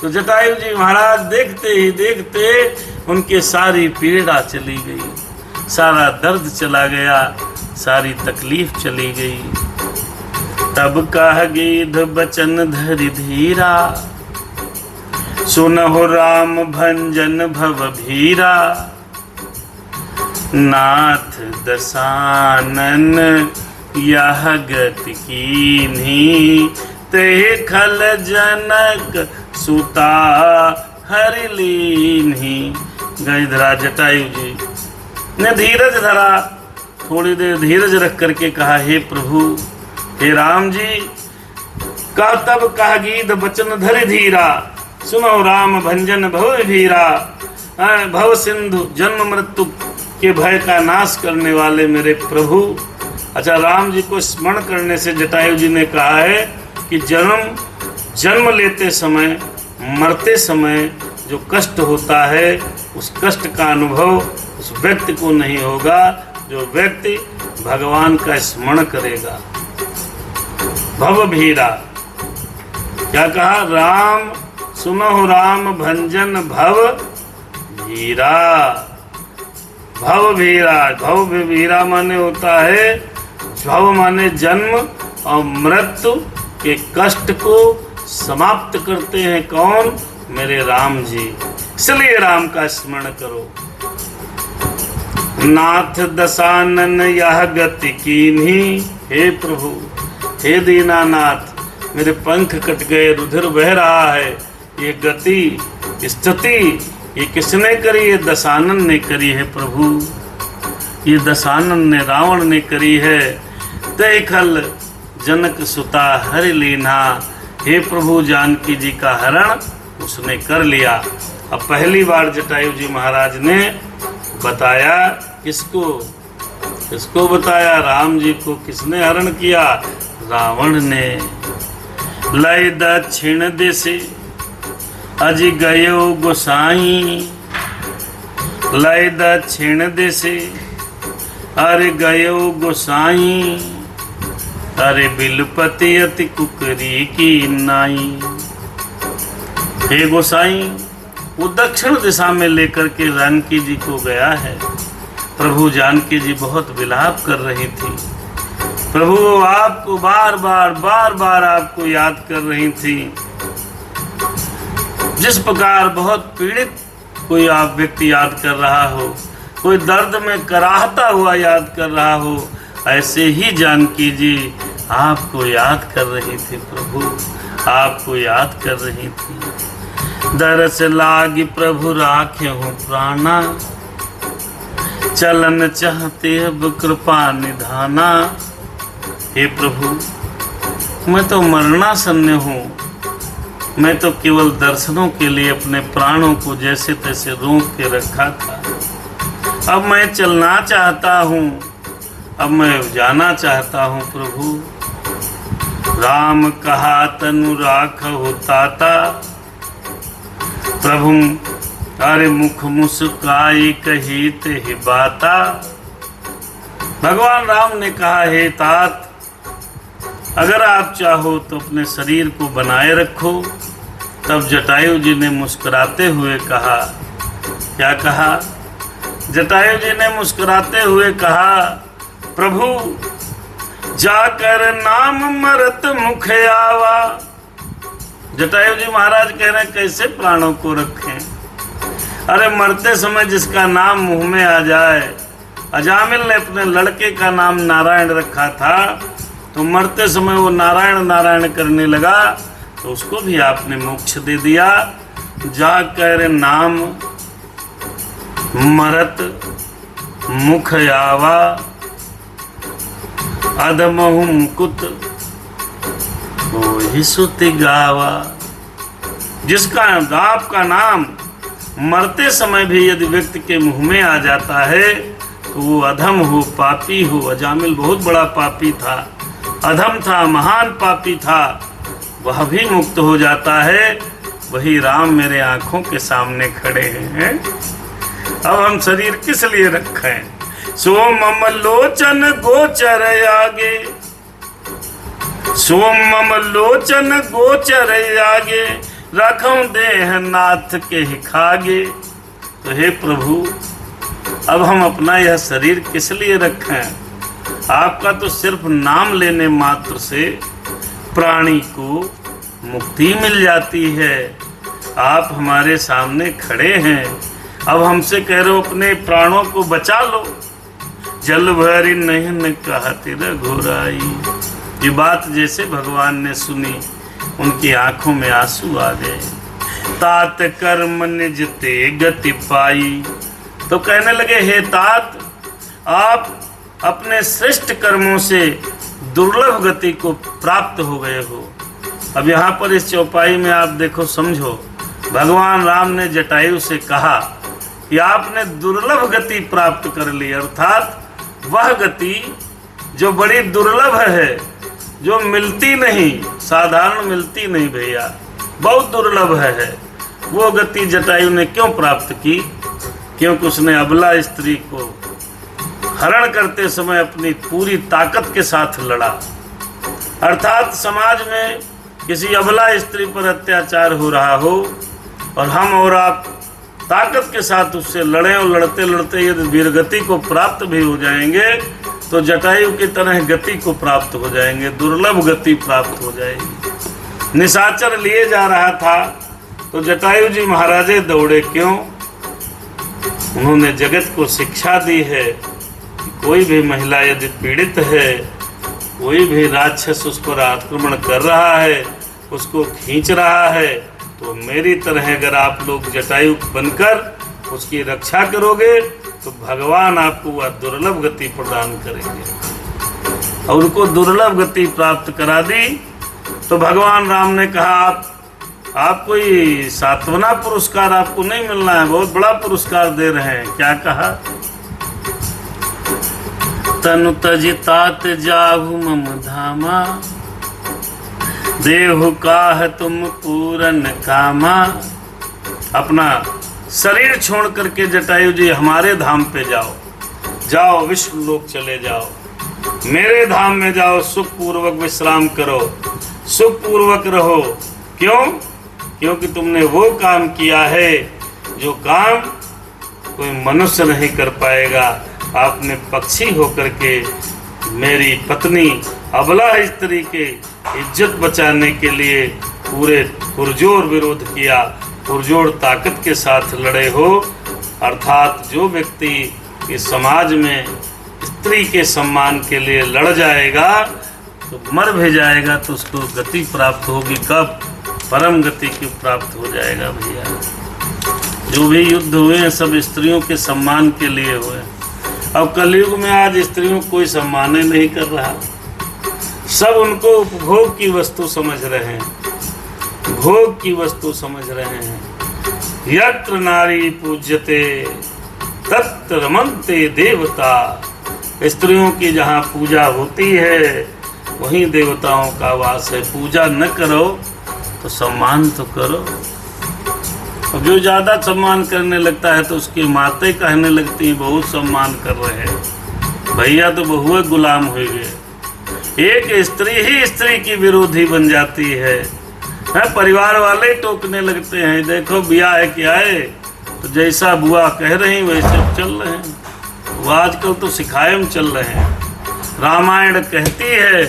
तो जटायु जी महाराज देखते ही देखते उनके सारी पीड़ा चली गई, सारा दर्द चला गया, सारी तकलीफ चली गई। तब कह गीध बचन धरि धीरा, सुनहु राम भंजन भव भीरा। नाथ दसानन यह गति कीन्ही, ते खल जनक सुता हरि लीन्ही। गीधराज जटायु जी ने धीरज धरा, थोड़ी देर धीरज रख करके कहा, हे प्रभु हे राम जी। का तब कह गीध बचन धरि धीरा, सुनो राम भंजन भव भीरा। भव सिंधु जन्म मृत्यु के भय का नाश करने वाले मेरे प्रभु। अच्छा, राम जी को स्मरण करने से जटायु जी ने कहा है कि जन्म लेते समय मरते समय जो कष्ट होता है उस कष्ट का अनुभव उस व्यक्ति को नहीं होगा जो व्यक्ति भगवान का स्मरण करेगा। भव भीरा, क्या कहा, राम सुनो राम भंजन भव भीरा। भव भीरा, भव भीरा माने होता है, भव माने जन्म और मृत्यु के कष्ट को समाप्त करते हैं कौन, मेरे राम जी। इसलिए राम का स्मरण करो। नाथ दशानन यह गति कीन्ही, हे प्रभु हे दीनानाथ, मेरे पंख कट गए, रुधिर बह रहा है। ये गति स्थिति ये किसने करी, ये दशानन ने करी है प्रभु, ये दशानन ने रावण ने करी है। तय खल जनक सुता हरि लीना, हे प्रभु जानकी जी का हरण उसने कर लिया। अब पहली बार जटायु जी महाराज ने बताया, किसको बताया, राम जी को। किसने हरण किया, रावण ने। लय दक्षिण दिशे अज गयो गोसाई लय दक्षिण दिशे। अरे गयो गोसाई अरे बिलपति अति कुकरी की नाई। हे गोसाई, वो दक्षिण दिशा में लेकर के जानकी जी को गया है। प्रभु जानकी जी बहुत विलाप कर रही थी। प्रभु आपको बार बार आपको याद कर रही थी। जिस प्रकार बहुत पीड़ित कोई आप व्यक्ति याद कर रहा हो, कोई दर्द में कराहता हुआ याद कर रहा हो, ऐसे ही जानकी जी आपको याद कर रही थी। प्रभु आपको याद कर रही थी। दरस लागी प्रभु राखे हो प्राणा, चलन चाहते अब कृपा निधाना। हे प्रभु, मैं तो मरणासन्न हूँ। मैं तो केवल दर्शनों के लिए अपने प्राणों को जैसे तैसे रोक के रखा था। अब मैं चलना चाहता हूँ, अब मैं जाना चाहता हूँ। प्रभु राम कहा तनु राख होता था। प्रभु अरे मुख मुस्काई कही ते बाता। भगवान राम ने कहा, हे तात, अगर आप चाहो तो अपने शरीर को बनाए रखो। तब जटायु जी ने मुस्कुराते हुए कहा, क्या कहा? जटायु जी ने मुस्कुराते हुए कहा, प्रभु जाकर नाम मरत मुख आवा। जटायु जी महाराज कह रहे हैं, कैसे प्राणों को रखें? अरे मरते समय जिसका नाम मुंह में आ जाए। अजामिल ने अपने लड़के का नाम नारायण रखा था, तो मरते समय वो नारायण नारायण करने लगा, तो उसको भी आपने मोक्ष दे दिया। जाकर नाम मरत मुख आवा, अधमहु मुकुत ओहि सुति गावा। जिसका आपका नाम मरते समय भी यदि व्यक्ति के मुंह में आ जाता है, तो वो अधम हो, पापी हो। अजामिल बहुत बड़ा पापी था, अधम था, महान पापी था, वह भी मुक्त हो जाता है। वही राम मेरे आंखों के सामने खड़े हैं। अब हम शरीर किस लिए रखें? सोम मम लोचन गोचर आगे, सोम मम लोचन गोचर आगे, रखूं देह नाथ के खागे। तो हे प्रभु, अब हम अपना यह शरीर किस लिए रखें? आपका तो सिर्फ नाम लेने मात्र से प्राणी को मुक्ति मिल जाती है। आप हमारे सामने खड़े हैं, अब हमसे कह रहे हो अपने प्राणों को बचा लो। जल भरी नहीं कहती रघुराई। ये बात जैसे भगवान ने सुनी, उनकी आंखों में आंसू आ गए। तात कर्म निज ते गति पाई। तो कहने लगे, हे तात, आप अपने श्रेष्ठ कर्मों से दुर्लभ गति को प्राप्त हो गए हो। अब यहाँ पर इस चौपाई में आप देखो, समझो, भगवान राम ने जटायु से कहा कि आपने दुर्लभ गति प्राप्त कर ली, अर्थात वह गति जो बड़ी दुर्लभ है, जो मिलती नहीं, साधारण मिलती नहीं भैया, बहुत दुर्लभ है। वो गति जटायु ने क्यों प्राप्त की? क्योंकि उसने अबला स्त्री को हरण करते समय अपनी पूरी ताकत के साथ लड़ा। अर्थात समाज में किसी अबला स्त्री पर अत्याचार हो रहा हो और हम और आप ताकत के साथ उससे लड़ें, और लड़ते लड़ते यदि वीरगति को प्राप्त भी हो जाएंगे, तो जटायु की तरह गति को प्राप्त हो जाएंगे, दुर्लभ गति प्राप्त हो जाएगी। निशाचर लिए जा रहा था, तो जटायु जी महाराजे दौड़े। क्यों? उन्होंने जगत को शिक्षा दी है कि कोई भी महिला यदि पीड़ित है, कोई भी राक्षस उस पर आक्रमण कर रहा है, उसको खींच रहा है, तो मेरी तरह अगर आप लोग जटायु बनकर उसकी रक्षा करोगे, तो भगवान आपको वह दुर्लभ गति प्रदान करेंगे। और उनको दुर्लभ गति प्राप्त करा दी। तो भगवान राम ने कहा, आप कोई सात्वना पुरस्कार आपको नहीं मिलना है, बहुत बड़ा पुरस्कार दे रहे हैं। क्या कहा? तनु तजि तात जाहु मम धामा, देहु काह तुम पूरन कामा। अपना शरीर छोड़ करके जटायु जी हमारे धाम पे जाओ, जाओ विश्व लोक चले जाओ, मेरे धाम में जाओ, सुख पूर्वक विश्राम करो, सुख पूर्वक रहो। क्यों? क्योंकि तुमने वो काम किया है जो काम कोई मनुष्य नहीं कर पाएगा। आपने पक्षी होकर के मेरी पत्नी अबला स्त्री के इज्जत बचाने के लिए पूरे पुरजोर विरोध किया, पुरजोर ताकत के साथ लड़े हो। अर्थात जो व्यक्ति इस समाज में स्त्री के सम्मान के लिए लड़ जाएगा तो मर भी जाएगा, तो उसको गति प्राप्त होगी। कब? परम गति की प्राप्त हो जाएगा भैया। जो भी युद्ध हुए हैं सब स्त्रियों के सम्मान के लिए हुए। अब कलयुग में आज स्त्रियों को कोई सम्मान नहीं कर रहा, सब उनको उपभोग की वस्तु समझ रहे हैं, भोग की वस्तु समझ रहे हैं। यत्र नारी पूज्यते तत्र रमन्ते देवता। स्त्रियों की जहाँ पूजा होती है वहीं देवताओं का वास है। पूजा न करो तो सम्मान तो करो। अब जो ज़्यादा सम्मान करने लगता है तो उसकी मातें कहने लगती हैं बहुत सम्मान कर रहे हैं। भैया तो बहुए गुलाम हो गए। एक स्त्री ही स्त्री की विरोधी बन जाती है। परिवार वाले टोकने लगते हैं, देखो ब्याह है क्या है, तो जैसा बुआ कह रही वैसे चल रहे हैं। वो आजकल तो सिखाए चल रहे हैं। रामायण कहती है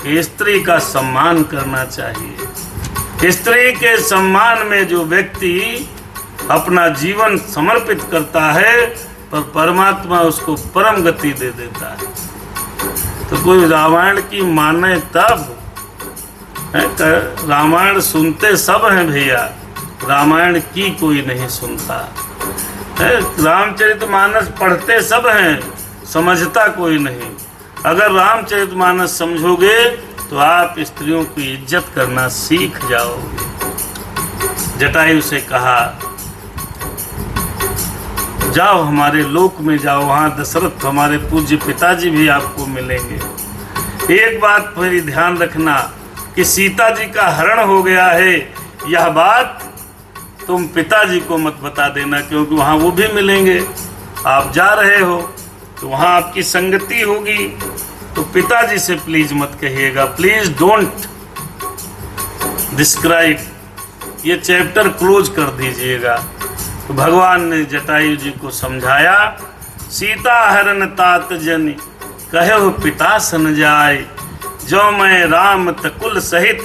कि स्त्री का सम्मान करना चाहिए। स्त्री के सम्मान में जो व्यक्ति अपना जीवन समर्पित करता है पर परमात्मा उसको परम गति दे देता है। तो कोई रामायण की माने तब है। रामायण सुनते सब हैं भैया, रामायण की कोई नहीं सुनता है। रामचरितमानस पढ़ते सब हैं, समझता कोई नहीं। अगर रामचरितमानस समझोगे तो आप स्त्रियों की इज्जत करना सीख जाओगे। जटायु से कहा जाओ हमारे लोक में जाओ, वहाँ दशरथ हमारे पूज्य पिताजी भी आपको मिलेंगे। एक बात फिर ध्यान रखना कि सीता जी का हरण हो गया है, यह बात तुम पिताजी को मत बता देना, क्योंकि वहाँ वो भी मिलेंगे। आप जा रहे हो तो वहाँ आपकी संगति होगी, तो पिताजी से प्लीज मत कहिएगा। प्लीज डोंट डिस्क्राइब, ये चैप्टर क्लोज कर दीजिएगा। तो भगवान ने जटायु जी को समझाया। सीता हरण तात जन कहे हो पिता सन जाए, जो मैं राम तकुल सहित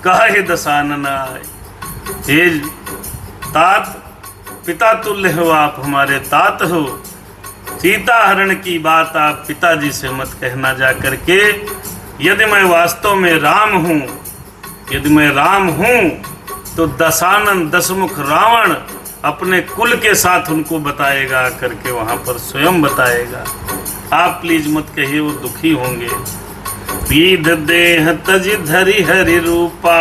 कहे दसानन आए। हे तात, पिता तुल्य हो आप, हमारे तात हो। सीता हरण की बात आप पिताजी से मत कहना जा करके। यदि मैं वास्तव में राम हूँ, यदि मैं राम हूँ तो दशानन दशमुख रावण अपने कुल के साथ उनको बताएगा, करके वहाँ पर स्वयं बताएगा। आप प्लीज मत कहिए, वो दुखी होंगे। पीध देह तज धरि हरि रूपा,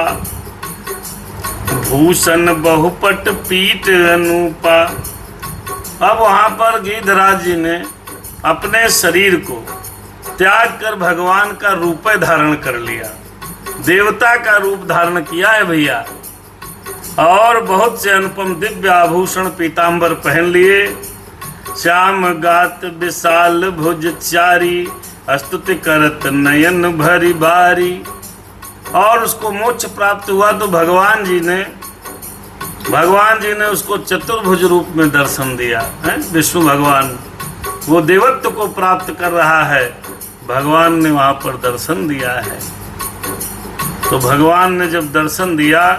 भूषण बहुपट पीठ अनूपा। अब वहां पर गिरिधराज जी ने अपने शरीर को त्याग कर भगवान का रूप धारण कर लिया, देवता का रूप धारण किया है भैया। और बहुत से अनुपम दिव्य आभूषण पीतांबर पहन लिए। श्याम गात विशाल भुज चारी, स्तुति करत नयन भरी बारी। और उसको मोक्ष प्राप्त हुआ तो भगवान जी ने उसको चतुर्भुज रूप में दर्शन दिया है। विष्णु भगवान वो देवत्व को प्राप्त कर रहा है, भगवान ने वहां पर दर्शन दिया है। तो भगवान ने जब दर्शन दिया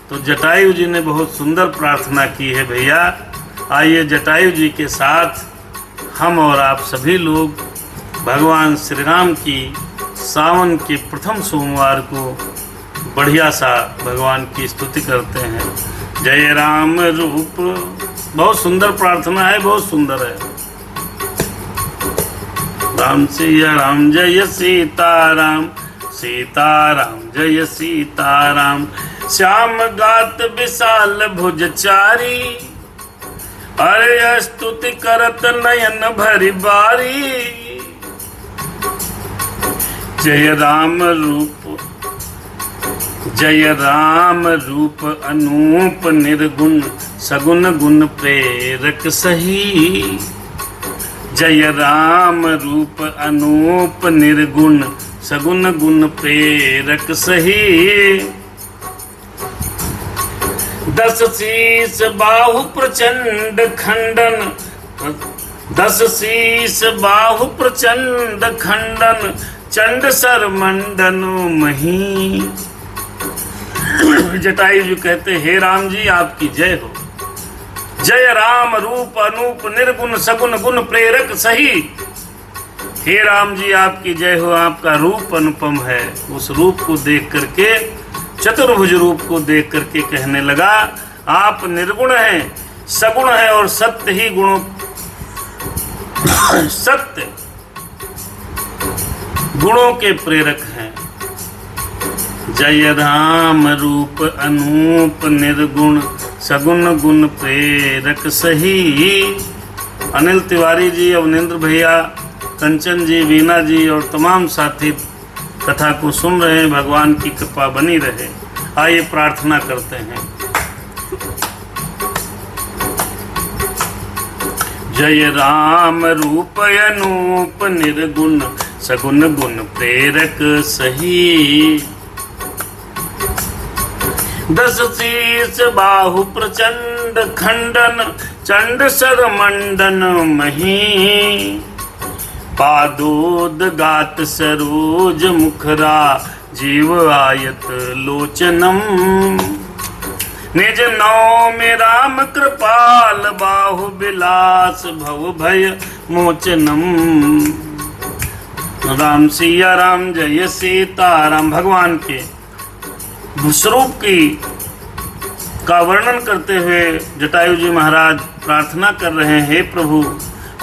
तो जटायु जी ने बहुत सुंदर प्रार्थना की है भैया। आइए जटायु जी के साथ हम और आप सभी लोग भगवान श्री राम की सावन के प्रथम सोमवार को बढ़िया सा भगवान की स्तुति करते हैं। जय राम रूप, बहुत सुंदर प्रार्थना है, बहुत सुंदर है। राम सिया राम जय सीताराम, सीताराम जय सीताराम। श्याम गात विशाल भुज चारी, अरे स्तुति करत नयन भरी बारी। जय राम रूप जय राम रूप अनूप निर्गुण सगुन गुण प्रेरक सही। जय राम रूप अनूप निर्गुण सगुन गुण प्रेरक सही। 10 शीस बाहु प्रचंड खंडन 10 शीस बाहु प्रचंड खंडन चंड सर मंडन मही। जटायु जी कहते हे राम जी आपकी जय हो। जय राम रूप अनूप निर्गुण सगुन गुण प्रेरक सही। हे राम जी आपकी जय हो। आपका रूप अनुपम है। उस रूप को देख करके चतुर्भुज रूप को देख करके कहने लगा आप निर्गुण हैं सगुण है और सत्य ही गुणों सत्य गुणों के प्रेरक हैं। जय राम रूप अनूप निर्गुण सगुन गुण प्रेरक सही। अनिल तिवारी जी, अवनिंद्र भैया, कंचन जी, वीना जी और तमाम साथी कथा को सुन रहे हैं। भगवान की कृपा बनी रहे। आइए प्रार्थना करते हैं। जय राम रूप अनूप निर्गुण सगुन गुण प्रेरक सही। 10 शीस बाहु प्रचंड खंडन चंड सर मंडन मही। पादोद गात सरोज मुखरा जीव आयत लोचनम। निज नौमि राम कृपाल बाहु विलास भव भय मोचनम। राम सिया राम जय सीताराम। भगवान के स्वरूप का वर्णन करते हुए जटायु जी महाराज प्रार्थना कर रहे हैं हे प्रभु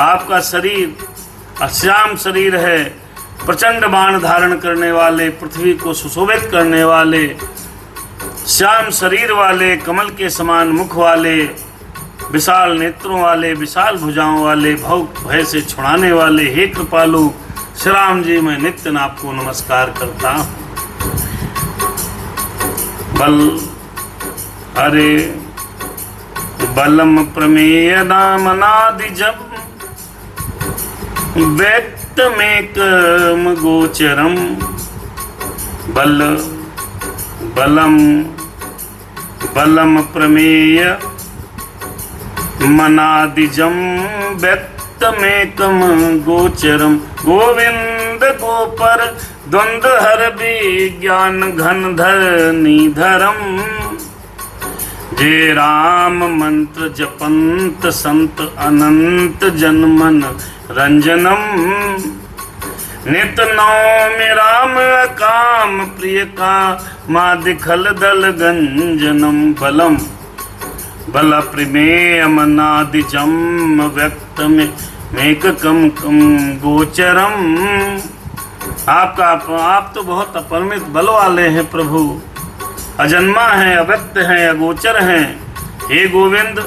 आपका शरीर श्याम शरीर है। प्रचंड बाण धारण करने वाले, पृथ्वी को सुशोभित करने वाले, श्याम शरीर वाले, कमल के समान मुख वाले, विशाल नेत्रों वाले, विशाल भुजाओं वाले, भव भय से छुड़ाने वाले हे कृपालु श्री राम जी मैं नित्य आपको नमस्कार करता हूँ। बल हरे बलम प्रमेय नाम नादि जब व्यक्त में कर्म गोचरम। बलम प्रमेय मनादिजम व्यक्त में कम गोचरम। गोविंद गोपर द्वंद हर विज्ञान घन धरम। जय राम मंत्र जपंत संत अनंत जनमन रंजनम। नित नौमि राम काम प्रिय का मादिखल दल गंजनम। बलम बल प्रमेय मनादिजम व्यक्त में मेक कम कम गोचरम। आप तो बहुत अपरिमित बल वाले हैं प्रभु। अजन्मा है, अव्यक्त है, अगोचर हैं। हे गोविंद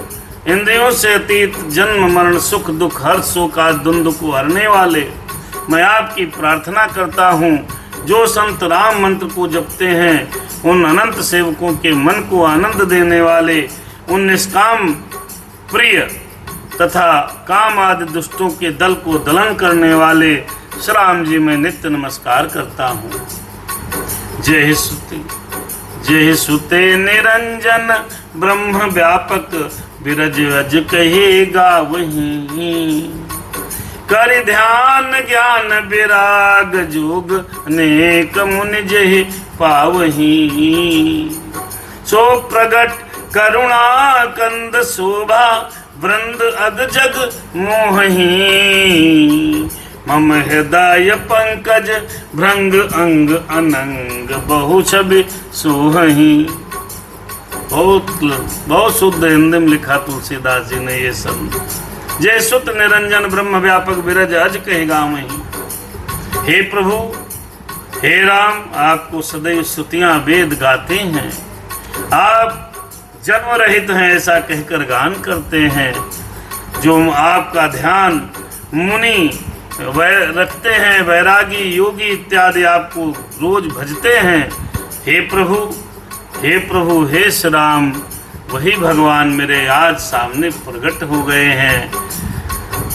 इंद्रियों से अतीत जन्म मरण सुख दुख हर शोक द्वंद्व को हरने वाले मैं आपकी प्रार्थना करता हूँ। जो संत राम मंत्र को जपते हैं उन अनंत सेवकों के मन को आनंद देने वाले, उन निष्काम प्रिय तथा काम आदि दुष्टों के दल को दलन करने वाले श्री राम जी मैं नित्य नमस्कार करता हूँ। जय सुते निरंजन ब्रह्म व्यापक बिरज अज कहेगा वही। कर ध्यान ज्ञान विराग जोग अनेक मुनि जहि पावही। सो प्रगट करुणा कंद शोभा वृंद अग जग मोहि। मम हृदय पंकज भृंग अंग अनंग बहु छवि सोहहि। बहुत शुद्ध हिंदी में लिखा तुलसीदास जी ने ये सब। जय सुत निरंजन ब्रह्म व्यापक विरज अज कहेगा वही। हे प्रभु हे राम आपको सदैव स्तुतियां वेद गाते हैं। आप जन्म रहित हैं ऐसा कहकर गान करते हैं। जो आपका ध्यान मुनि रखते हैं, वैरागी योगी इत्यादि आपको रोज भजते हैं। हे प्रभु हे प्रभु हे श्री राम, वही भगवान मेरे आज सामने प्रकट हो गए हैं।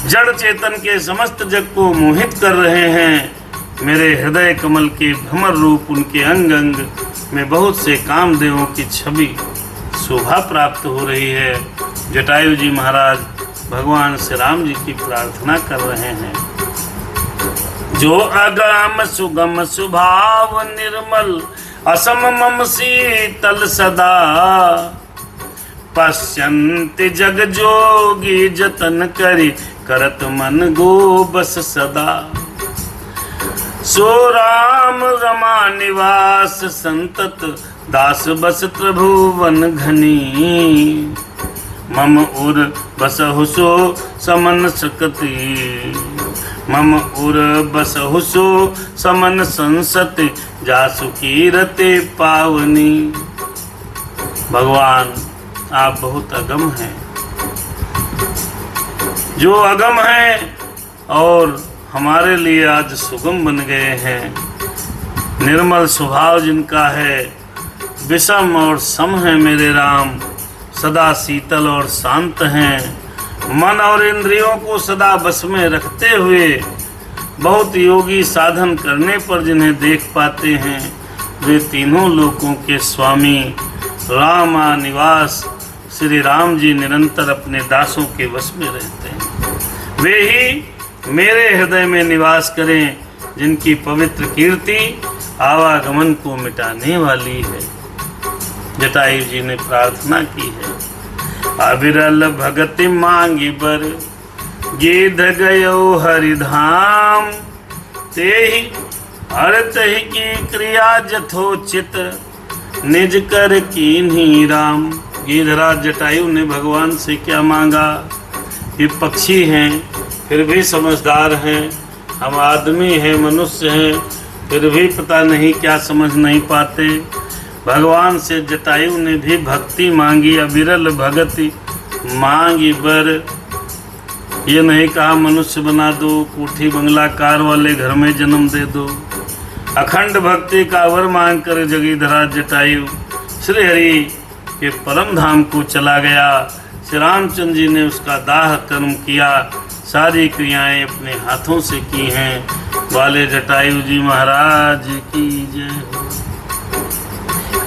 जड़ चेतन के समस्त जग को मोहित कर रहे हैं। मेरे हृदय कमल के भ्रमर रूप उनके अंग अंग में बहुत से कामदेवों की छवि शोभा प्राप्त हो रही है। जटायु जी महाराज भगवान श्री राम जी की प्रार्थना कर रहे हैं। जो अगम सुगम सुभाव निर्मल असम मम शीतल सदा, पश्यन्ति जग जोगी जतन करी करत मन गो बस सदा। सो राम रमा निवास संतत दास बस त्रिभुवन घनी, मम उर बसहु सो समन सकती, मम उर बसहु सो समन संसति, जासु कीरते पावनी। भगवान आप बहुत अगम हैं, जो अगम हैं और हमारे लिए आज सुगम बन गए हैं। निर्मल स्वभाव जिनका है, विषम और सम है मेरे राम, सदा शीतल और शांत हैं। मन और इंद्रियों को सदा बस में रखते हुए बहुत योगी साधन करने पर जिन्हें देख पाते हैं, वे तीनों लोकों के स्वामी रामा निवास श्री राम जी निरंतर अपने दासों के वश में रहते हैं। वे ही मेरे हृदय में निवास करें, जिनकी पवित्र कीर्ति आवागमन को मिटाने वाली है। जटायु जी ने प्रार्थना की है। अविरल भगति मांगी बर, गिध गयो हरिधाम, तेहि हरतहि की क्रिया जथोचित, निज कर कीन्ही राम। गिधराज जटायु ने भगवान से क्या मांगा? ये पक्षी हैं फिर भी समझदार हैं, हम आदमी हैं मनुष्य हैं फिर भी पता नहीं क्या समझ नहीं पाते। भगवान से जटायु ने भी भक्ति मांगी। अविरल भगति मांगी बर, ये नहीं कहा मनुष्य बना दो, कोठी बंगला कार वाले घर में जन्म दे दो। अखंड भक्ति का वर मांग कर जगीधराज जटायु श्री हरि के परम धाम को चला गया। श्री रामचंद्र जी ने उसका दाह कर्म किया, सारी क्रियाएं अपने हाथों से की हैं। वाले जटायु जी महाराज की जय।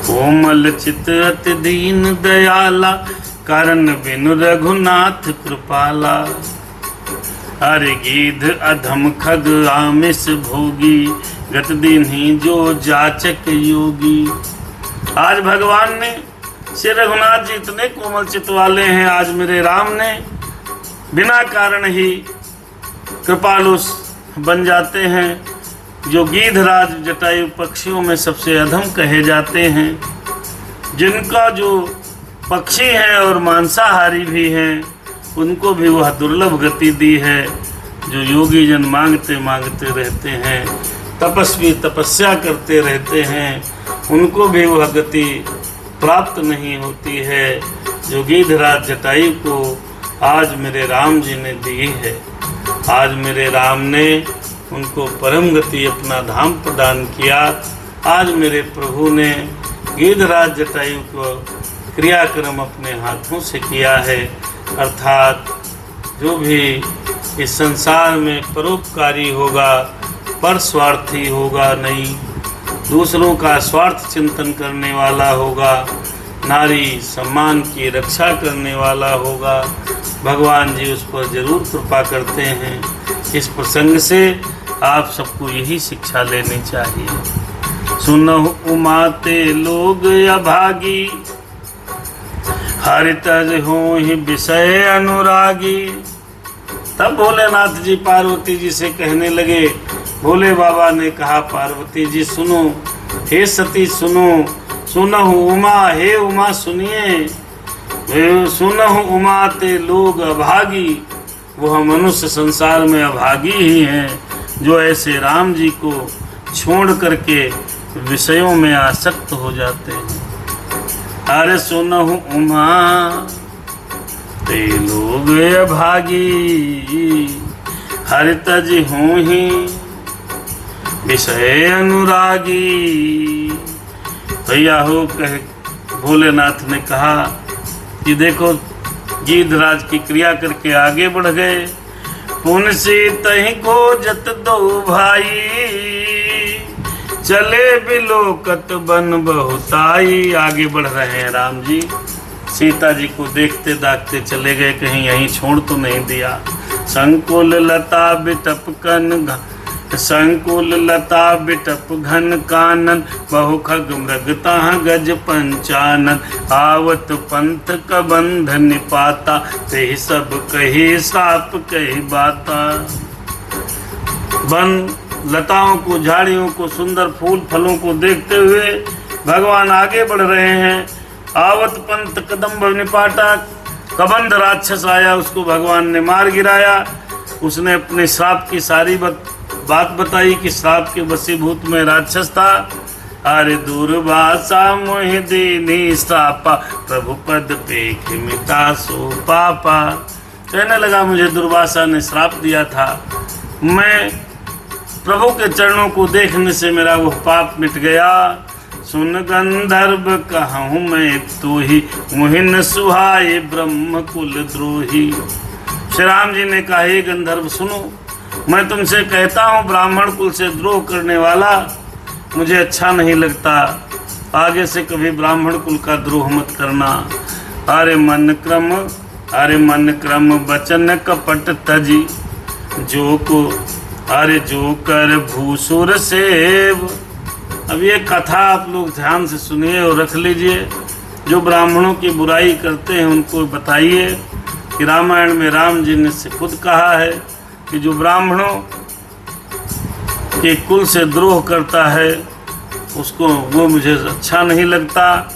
कोमल चित अति दीन दयाला, कारण बिनु रघुनाथ कृपाला। हरि गिध अधम खग आमिष भोगी, गत दिन ही जो जाचक योगी। आज भगवान ने श्री रघुनाथ जी इतने कोमल चित्त वाले हैं, आज मेरे राम ने बिना कारण ही कृपालु बन जाते हैं। जो गिधराज जटायु पक्षियों में सबसे अधम कहे जाते हैं, जिनका जो पक्षी हैं और मांसाहारी भी हैं, उनको भी वह दुर्लभ गति दी है। जो योगी जन मांगते मांगते रहते हैं, तपस्वी तपस्या करते रहते हैं, उनको भी वह गति प्राप्त नहीं होती है जो गिधराज जटायु को आज मेरे राम जी ने दी है। आज मेरे राम ने उनको परम गति अपना धाम प्रदान किया। आज मेरे प्रभु ने गिधराज जटायु को क्रियाक्रम अपने हाथों से किया है। अर्थात जो भी इस संसार में परोपकारी होगा, पर स्वार्थी होगा नहीं, दूसरों का स्वार्थ चिंतन करने वाला होगा, नारी सम्मान की रक्षा करने वाला होगा, भगवान जी उस पर जरूर कृपा करते हैं। इस प्रसंग से आप सबको यही शिक्षा लेनी चाहिए। सुनहु उमाते लोग अभागी, हरि तज होहि विषय अनुरागी। तब भोलेनाथ जी पार्वती जी से कहने लगे। भोले बाबा ने कहा, पार्वती जी सुनो, हे सती सुनो, सुनहु उमा, हे उमा सुनिए, सुनहु उमा ते लोग अभागी। वह मनुष्य संसार में अभागी ही हैं जो ऐसे राम जी को छोड़ करके विषयों में आसक्त हो जाते हैं। अरे सुनहु उमा ते लोग अभागी, हरि तज होहि विषय अनुरागी। भैया हो भोलेनाथ ने कहा कि देखो गिद्धराज की क्रिया करके आगे बढ़ गए। पुन से तहीं को जत दो भाई, चले बिलोकत बन बहुताई। आगे बढ़ रहे हैं राम जी, सीता जी को देखते दाखते चले गए, कहीं यहीं छोड़ तो नहीं दिया। संकुल लता बिटप कन, संकुल लता बिटप घन कानन, बहु खग मृगता गज पंचानन। आवत पंथ का बंध निपाता, ते सब कही साप कही बाता। वन लताओं को, झाड़ियों को, सुंदर फूल फलों को देखते हुए भगवान आगे बढ़ रहे हैं। आवत पंथ कदम निपाटा, कबंध राक्षस आया, उसको भगवान ने मार गिराया। उसने अपने श्राप की सारी बात बताई कि श्राप के वशीभूत में राक्षस था। अरे दुर्वासा मोहि दीनी श्रापा, प्रभु पद पे मिटा सो पापा। कहने लगा मुझे दुर्वासा ने श्राप दिया था, मैं प्रभु के चरणों को देखने से मेरा वो पाप मिट गया। सुन गंधर्व कहूँ मैं तो ही, मुहिन सुहाए ब्रह्म कुल द्रोही। श्री राम जी ने कहा, हे गंधर्व सुनो, मैं तुमसे कहता हूँ ब्राह्मण कुल से द्रोह करने वाला मुझे अच्छा नहीं लगता। आगे से कभी ब्राह्मण कुल का द्रोह मत करना। अरे मन क्रम वचन कपट तजी, जो को अरे जो कर भूसुर सेव। अब ये कथा आप लोग ध्यान से सुनिए और रख लीजिए। जो ब्राह्मणों की बुराई करते हैं उनको बताइए कि रामायण में राम जी ने से खुद कहा है कि जो ब्राह्मणों के कुल से द्रोह करता है उसको वो मुझे अच्छा नहीं लगता।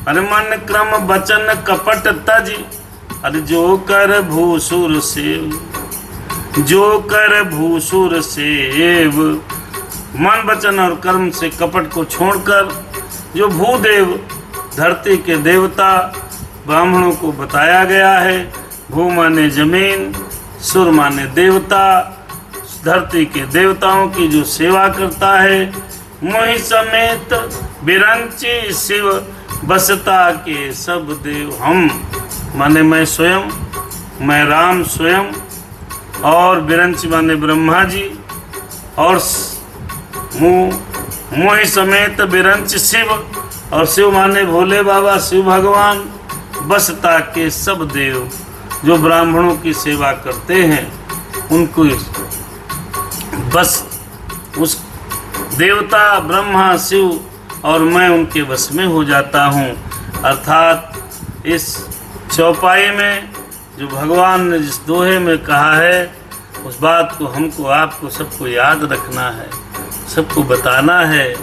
अरे मन क्रम वचन कपट तज, अरे जो कर भूसुर सेव, जो कर भूसुर सेव। मन वचन और कर्म से कपट को छोड़कर जो भूदेव, धरती के देवता ब्राह्मणों को बताया गया है। भू माने जमीन, सुर माने देवता, धरती के देवताओं की जो सेवा करता है। मोहि समेत बिरंची शिव, बसता के सब देव हम। माने मैं स्वयं, मैं राम स्वयं, और बिरंची माने ब्रह्मा जी, और मोहि समेत बिरंच शिव, और शिव माने भोले बाबा शिव भगवान। बसता के सब देव, जो ब्राह्मणों की सेवा करते हैं उनको बस उस देवता ब्रह्मा शिव और मैं उनके वश में हो जाता हूँ। अर्थात इस चौपाई में जो भगवान ने जिस दोहे में कहा है उस बात को हमको आपको सबको याद रखना है, सबको बताना है।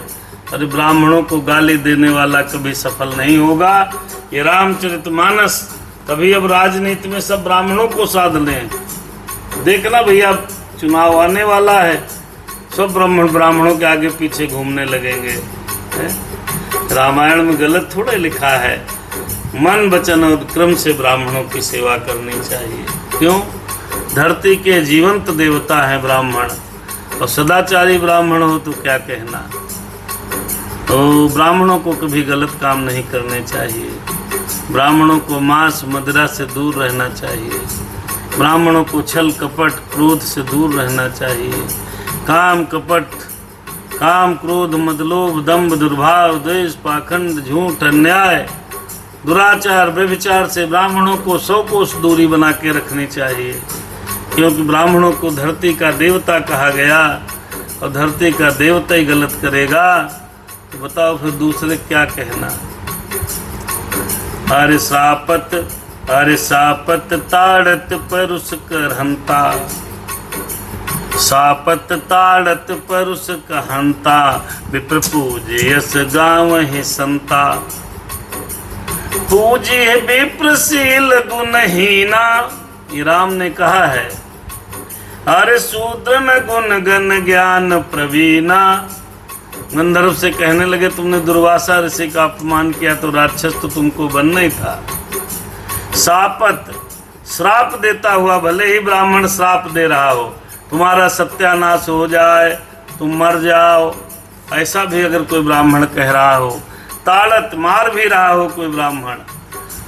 अरे ब्राह्मणों को गाली देने वाला कभी सफल नहीं होगा। ये रामचरितमानस कभी अब राजनीति में सब ब्राह्मणों को साध लें। देखना भैया चुनाव आने वाला है, सब ब्राह्मणों के आगे पीछे घूमने लगेंगे। रामायण में गलत थोड़ा लिखा है। मन वचन और क्रम से ब्राह्मणों की सेवा करनी चाहिए। क्यों? धरती के जीवंत देवता है ब्राह्मण, और सदाचारी ब्राह्मण हो तो क्या कहना। तो ब्राह्मणों को कभी गलत काम नहीं करने चाहिए। ब्राह्मणों को मांस मदिरा से दूर रहना चाहिए। ब्राह्मणों को छल कपट क्रोध से दूर रहना चाहिए। काम कपट, काम क्रोध मदलोभ दंभ दुर्भाव द्वेष पाखंड झूठ अन्याय दुराचार व्यभिचार से ब्राह्मणों को 100 कोस दूरी बना के रखनी चाहिए। क्योंकि ब्राह्मणों को धरती का देवता कहा गया, और धरती का देवता ही गलत करेगा तो बताओ फिर दूसरे क्या कहना। अरे सापत ताड़त परुष करहंता, सापत ताड़त परुष कहंता, विप्र पूजयस गावहि संता। पूज्य विप्रशील गुणहीना, ये राम ने कहा है। अरे शूद्र न गुण गण ज्ञान प्रवीणा। गंधर्व से कहने लगे तुमने दुर्वासा ऋषि का अपमान किया तो राक्षस तो तुमको बनना ही था। सापत, श्राप देता हुआ, भले ही ब्राह्मण श्राप दे रहा हो, तुम्हारा सत्यानाश हो जाए, तुम मर जाओ, ऐसा भी अगर कोई ब्राह्मण कह रहा हो ताड़त मार भी रहा हो कोई ब्राह्मण,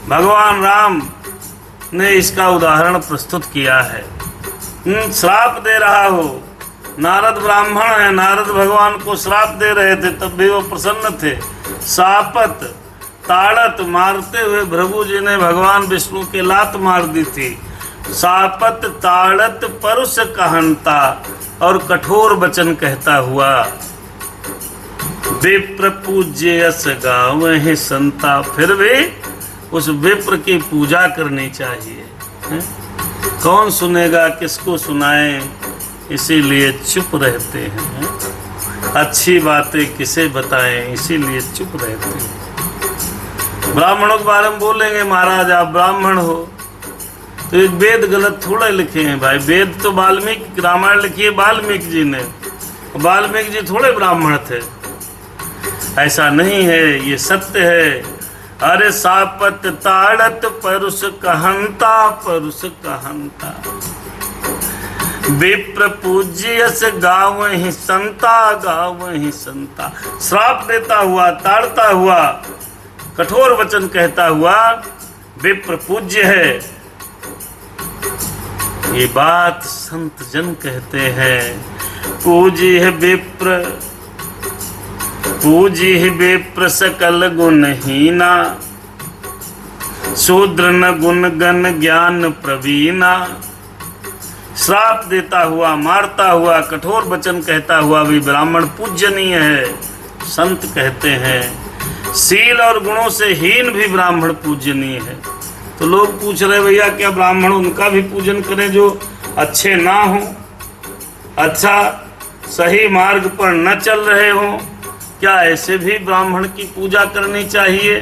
भगवान राम ने इसका उदाहरण प्रस्तुत किया है। श्राप दे रहा हो, नारद ब्राह्मण है, नारद भगवान को श्राप दे रहे थे तब भी वो प्रसन्न थे। सापत ताड़त मारते हुए भृगु जी ने भगवान विष्णु के लात मार दी थी। सापत ताड़त परुष कहनता, और कठोर वचन कहता हुआ। विप्र पूज्य यस गावहि संता, फिर भी उस विप्र की पूजा करनी चाहिए। कौन सुनेगा, किसको सुनाए, इसीलिए चुप रहते हैं। अच्छी बातें किसे बताएं, इसीलिए चुप रहते हैं। ब्राह्मणों के बारे में बोलेंगे महाराज आप ब्राह्मण हो, तो एक वेद गलत थोड़ा लिखे हैं भाई। वेद तो वाल्मीकि रामायण लिखी है वाल्मीकि जी ने, वाल्मीकि जी थोड़े ब्राह्मण थे। ऐसा नहीं है, ये सत्य है। अरे सापत ताड़त परुष कहंता, परुष कहंता। विप्र पूज्यस गावहि संता, गावहि संता। श्राप देता हुआ, ताड़ता हुआ, कठोर वचन कहता हुआ विप्र पूज्य है। ये बात संत जन कहते हैं। पूजी है विप्र, पूजी है विप्र सकल गुणहीना, शूद्र न गुण गण ज्ञान प्रवीणा। श्राप देता हुआ, मारता हुआ, कठोर वचन कहता हुआ भी ब्राह्मण पूजनीय है, संत कहते हैं। शील और गुणों से हीन भी ब्राह्मण पूजनीय है। तो लोग पूछ रहे भैया क्या ब्राह्मण उनका भी पूजन करें जो अच्छे ना हो, अच्छा सही मार्ग पर न चल रहे हो, क्या ऐसे भी ब्राह्मण की पूजा करनी चाहिए?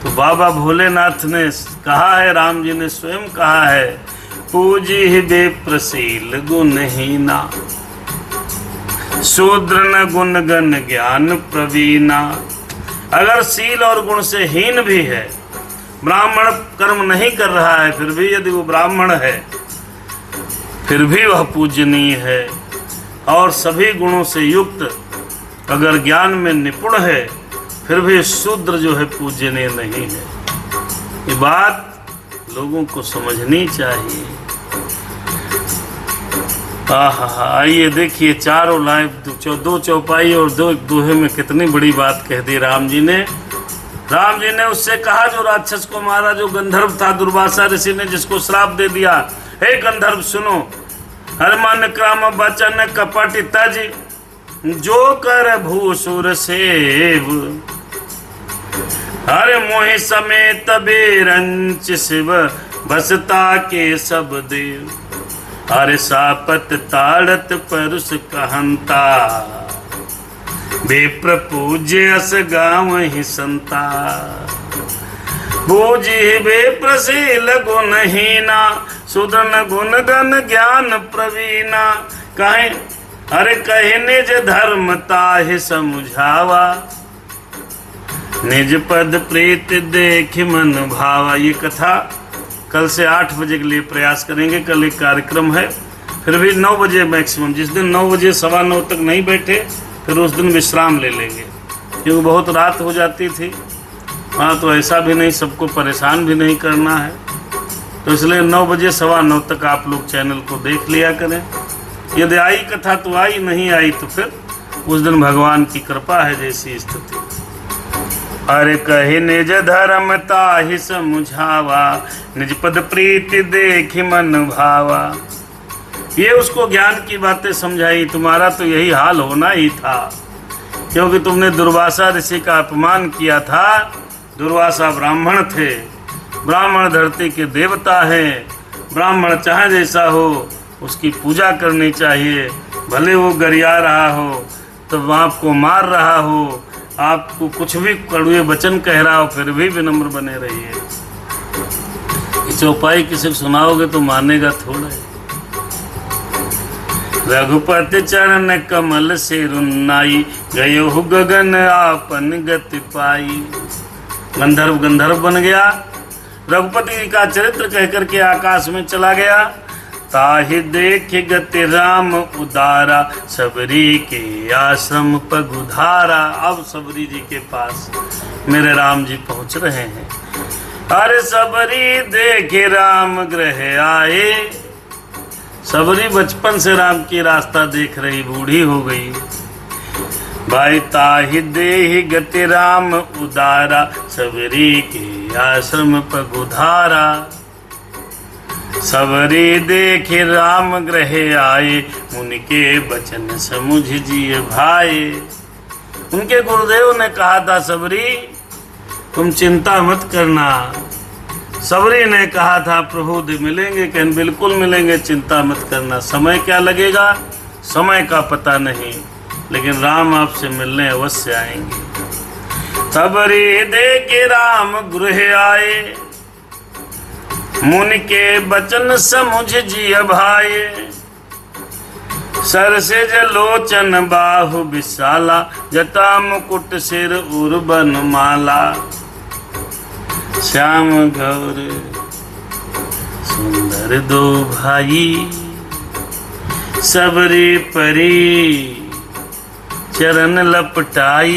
तो बाबा भोलेनाथ ने कहा है, राम जी ने स्वयं कहा है, पूजी विप्रशील गुणहीना, शूद्र न गुण गण ज्ञान प्रवीणा। अगर शील और गुण से हीन भी है, ब्राह्मण कर्म नहीं कर रहा है, फिर भी यदि वो ब्राह्मण है फिर भी वह पूजनीय है। और सभी गुणों से युक्त अगर ज्ञान में निपुण है फिर भी शूद्र जो है पूजनीय नहीं है। ये बात लोगों को समझनी चाहिए। आइए देखिए चारों लाइन, दो चौपाई और दो दोहे में कितनी बड़ी बात कह दी राम जी ने। राम जी ने उससे कहा जो राक्षस को मारा, जो गंधर्व था, दुर्वासा ऋषि ने जिसको श्राप दे दिया, हे गंधर्व सुनो, हर मन क्रम वचन कपट तज, जो कर भूसुर सेव, हर मोहि समेत बेरंच शिव, बसता के सब देव। हर सापत ताड़त परुष कहंता, विप्र पूज्य अस गावहि संता। पूजी विप्रशील गुणहीना, शूद्र न गुण गण ज्ञान प्रवीणा। कहे अरे कहे निज धर्म ताहि समुझावा, निज पद प्रीत देख मन भावा। ये कथा कल से 8 बजे के लिए प्रयास करेंगे। कल एक कार्यक्रम है, फिर भी 9 बजे मैक्सिमम। जिस दिन 9 बजे 9:15 तक नहीं बैठे फिर उस दिन विश्राम ले लेंगे, क्योंकि बहुत रात हो जाती थी। हाँ, तो ऐसा भी नहीं, सबको परेशान भी नहीं करना है, तो इसलिए 9 बजे 9:15 तक आप लोग चैनल को देख लिया करें। यदि आई कथा तो आई, नहीं आई तो फिर उस दिन भगवान की कृपा है जैसी स्थिति। अरे कहे निज धर्म ताहि समुझावा, निज पद प्रीति देखि मन भावा। ये उसको ज्ञान की बातें समझाई। तुम्हारा तो यही हाल होना ही था, क्योंकि तुमने दुर्वासा ऋषि का अपमान किया था। दुर्वासा ब्राह्मण थे, ब्राह्मण धरती के देवता हैं। ब्राह्मण चाहे जैसा हो उसकी पूजा करनी चाहिए, भले वो गरिया रहा हो, तो आपको मार रहा हो, आपको कुछ भी कड़वे वचन कह रहा हो, फिर भी विनम्र बने रहिए। चौपाई किसी को सुनाओगे तो मानेगा थोड़ा। रघुपति चरण कमल से रुन्नाई, गयो गगन आपन गति पाई। गंधर्व बन गया, रघुपति का चरित्र कह करके आकाश में चला गया। ताहि देख गति राम उदारा, सबरी के आश्रम पगुधारा। अब सबरी जी के पास मेरे राम जी पहुंच रहे हैं। अरे सबरी देखे राम गृह आए। सबरी बचपन से राम की रास्ता देख रही, बूढ़ी हो गई। भाई ताहि देहि गति राम उदारा, सबरी के आश्रम पगुधारा। सबरी देखे राम गृह आए, उनके बचन समुझ जिय भाए। उनके गुरुदेव ने कहा था, सबरी तुम चिंता मत करना। सबरी ने कहा था, प्रभु मिलेंगे, कहन बिल्कुल मिलेंगे, चिंता मत करना। समय क्या लगेगा, समय का पता नहीं, लेकिन राम आपसे मिलने अवश्य आएंगे। सबरी देखे राम गृह आए, मुनि के बचन समुझ जिय भाए। सर से जलोचन बाहु विशाला, जटा मुकुट सिर उर्बन माला। श्याम गौर सुंदर दो भाई, सबरी परी चरण लपटाई।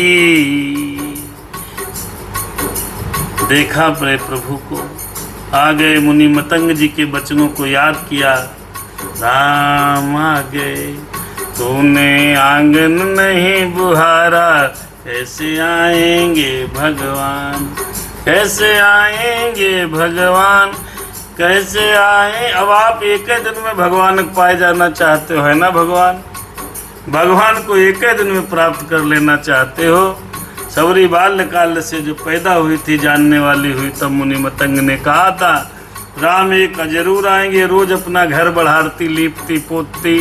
देखा प्रे प्रभु को, आ गए मुनि मतंग जी के वचनों को याद किया। राम आ गए, तूने आंगन नहीं बुहारा, कैसे आएंगे भगवान, कैसे आएंगे भगवान, कैसे आए। अब आप एक ही दिन में भगवान को पाए जाना चाहते हो, है ना भगवान? भगवान को एक ही दिन में प्राप्त कर लेना चाहते हो। सबरी बाल्यकाल से जो पैदा हुई थी, जानने वाली हुई, तब मुनि मतंग ने कहा था, राम एक जरूर आएंगे। रोज अपना घर बढ़ाती, लीपती पोतती,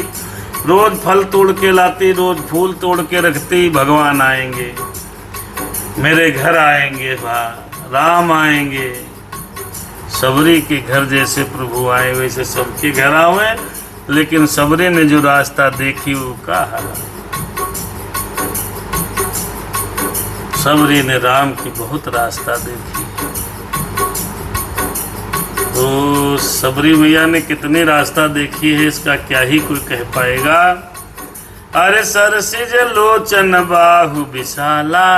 रोज फल तोड़ के लाती, रोज फूल तोड़ के रखती। भगवान आएंगे, मेरे घर आएंगे, राम आएंगे। सबरी के घर जैसे प्रभु आए, वैसे सबके घर आए, लेकिन सबरी ने जो रास्ता देखी वो कहा। सबरी ने राम की बहुत रास्ता देखी। तो सबरी मैया ने कितनी रास्ता देखी है, इसका क्या ही कोई कह पाएगा। अरे सर से जलोचन बाहु विशाला,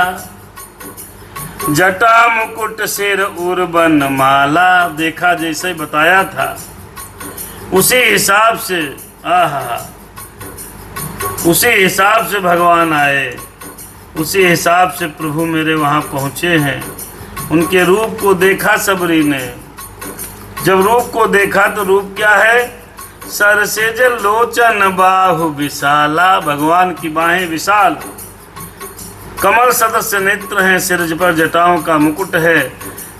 जटा मुकुट सिर उर्बन माला। देखा जैसे बताया था उसी हिसाब से, उसी हिसाब से भगवान आए, उसी हिसाब से प्रभु मेरे वहां पहुंचे हैं। उनके रूप को देखा सबरी ने। जब रूप को देखा तो रूप क्या है, सर से जलोचन बाहु विशाला। भगवान की बाहें विशाल, कमल सदस्य नेत्र हैं, सिर पर जटाओं का मुकुट है,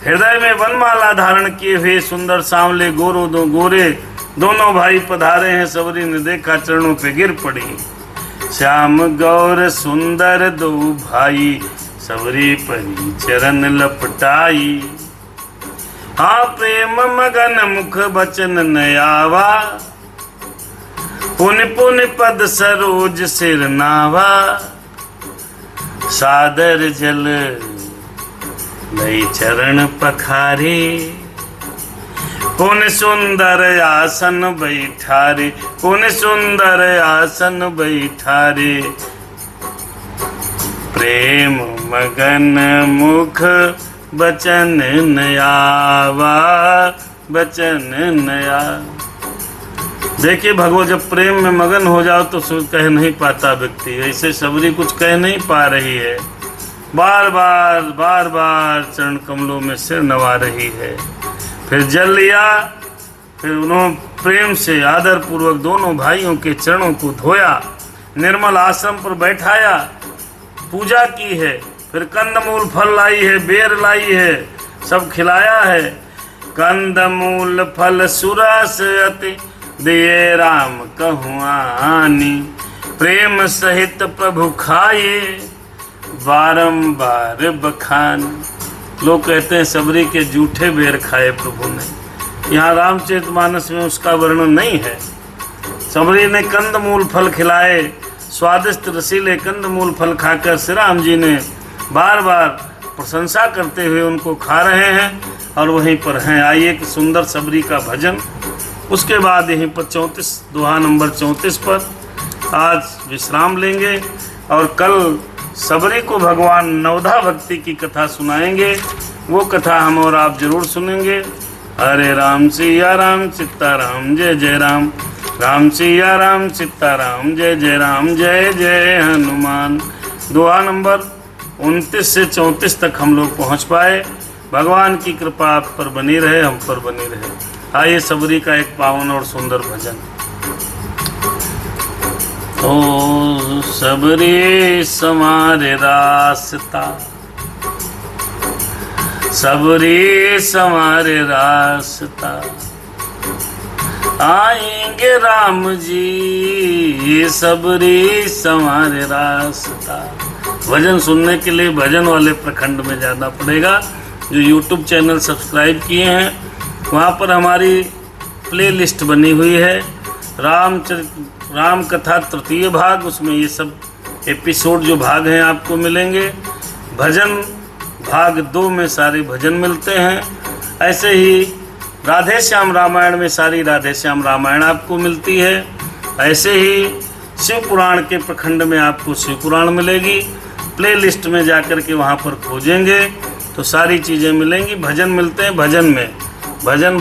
हृदय में वनमाला धारण किए हुए सुंदर सांवले गोरे दोनों भाई पधारे हैं। सबरी ने देखा, चरणों पे गिर पड़ी। श्याम गौर सुंदर दो भाई, सबरी परी चरण लपटाई। हाँ प्रेम मगन मुख बचन नयावा, पुन पुन पद सरोज सिर नावा। सादर जल लई चरण पखारे, पुन सुंदर आसन बैठारे, पुन सुंदर आसन बैठारे। प्रेम मगन मुख बचन नयावा, बचन नया। देखिए भगवान, जब प्रेम में मगन हो जाओ तो कह नहीं पाता व्यक्ति। ऐसे सबरी कुछ कह नहीं पा रही है, बार बार चरण कमलों में सिर नवा रही है। फिर जल लिया, फिर उन्होंने प्रेम से आदर पूर्वक दोनों भाइयों के चरणों को धोया, निर्मल आश्रम पर बैठाया, पूजा की है। फिर कंदमूल फल लाई है, बेर लाई है, सब खिलाया है। कंदमूल फल सुरस अति, दिए राम कहुआनी। प्रेम सहित प्रभु खाए, बारंबार बखान। लोग कहते हैं सबरी के जूठे बेर खाए प्रभु ने। यहाँ रामचरितमानस में उसका वर्णन नहीं है। सबरी ने कंदमूल फल खिलाए, स्वादिष्ट रसीले कंदमूल फल खाकर श्री राम जी ने बार बार प्रशंसा करते हुए उनको खा रहे हैं और वहीं पर हैं। आइए कि सुंदर सबरी का भजन उसके बाद यहीं पर 34 दोहा नंबर 34 पर आज विश्राम लेंगे और कल सबरी को भगवान नवधा भक्ति की कथा सुनाएंगे। वो कथा हम और आप जरूर सुनेंगे। हरे राम सिया राम सीता राम जय जय राम, राम सिया राम सीता राम जय जय राम, जय जय हनुमान। दोहा नंबर 29 से 34 तक हम लोग पहुँच पाए। भगवान की कृपा आप पर बनी रहे, हम पर बनी रहे। आइए सबरी का एक पावन और सुंदर भजन। ओ सबरी समारे रास्ता, सबरी समारे रास्ता, आएंगे राम जी सबरी समारे रास्ता। भजन सुनने के लिए भजन वाले प्रखंड में जाना पड़ेगा। जो YouTube चैनल सब्सक्राइब किए हैं वहाँ पर हमारी प्लेलिस्ट बनी हुई है, राम कथा तृतीय भाग, उसमें ये सब एपिसोड जो भाग हैं आपको मिलेंगे। भजन भाग 2 में सारे भजन मिलते हैं। ऐसे ही राधे श्याम रामायण में सारी राधे श्याम रामायण आपको मिलती है। ऐसे ही शिव पुराण के प्रखंड में आपको शिव पुराण मिलेगी। प्लेलिस्ट में जाकर के वहाँ पर खोजेंगे तो सारी चीज़ें मिलेंगी। भजन मिलते हैं, भजन में भजन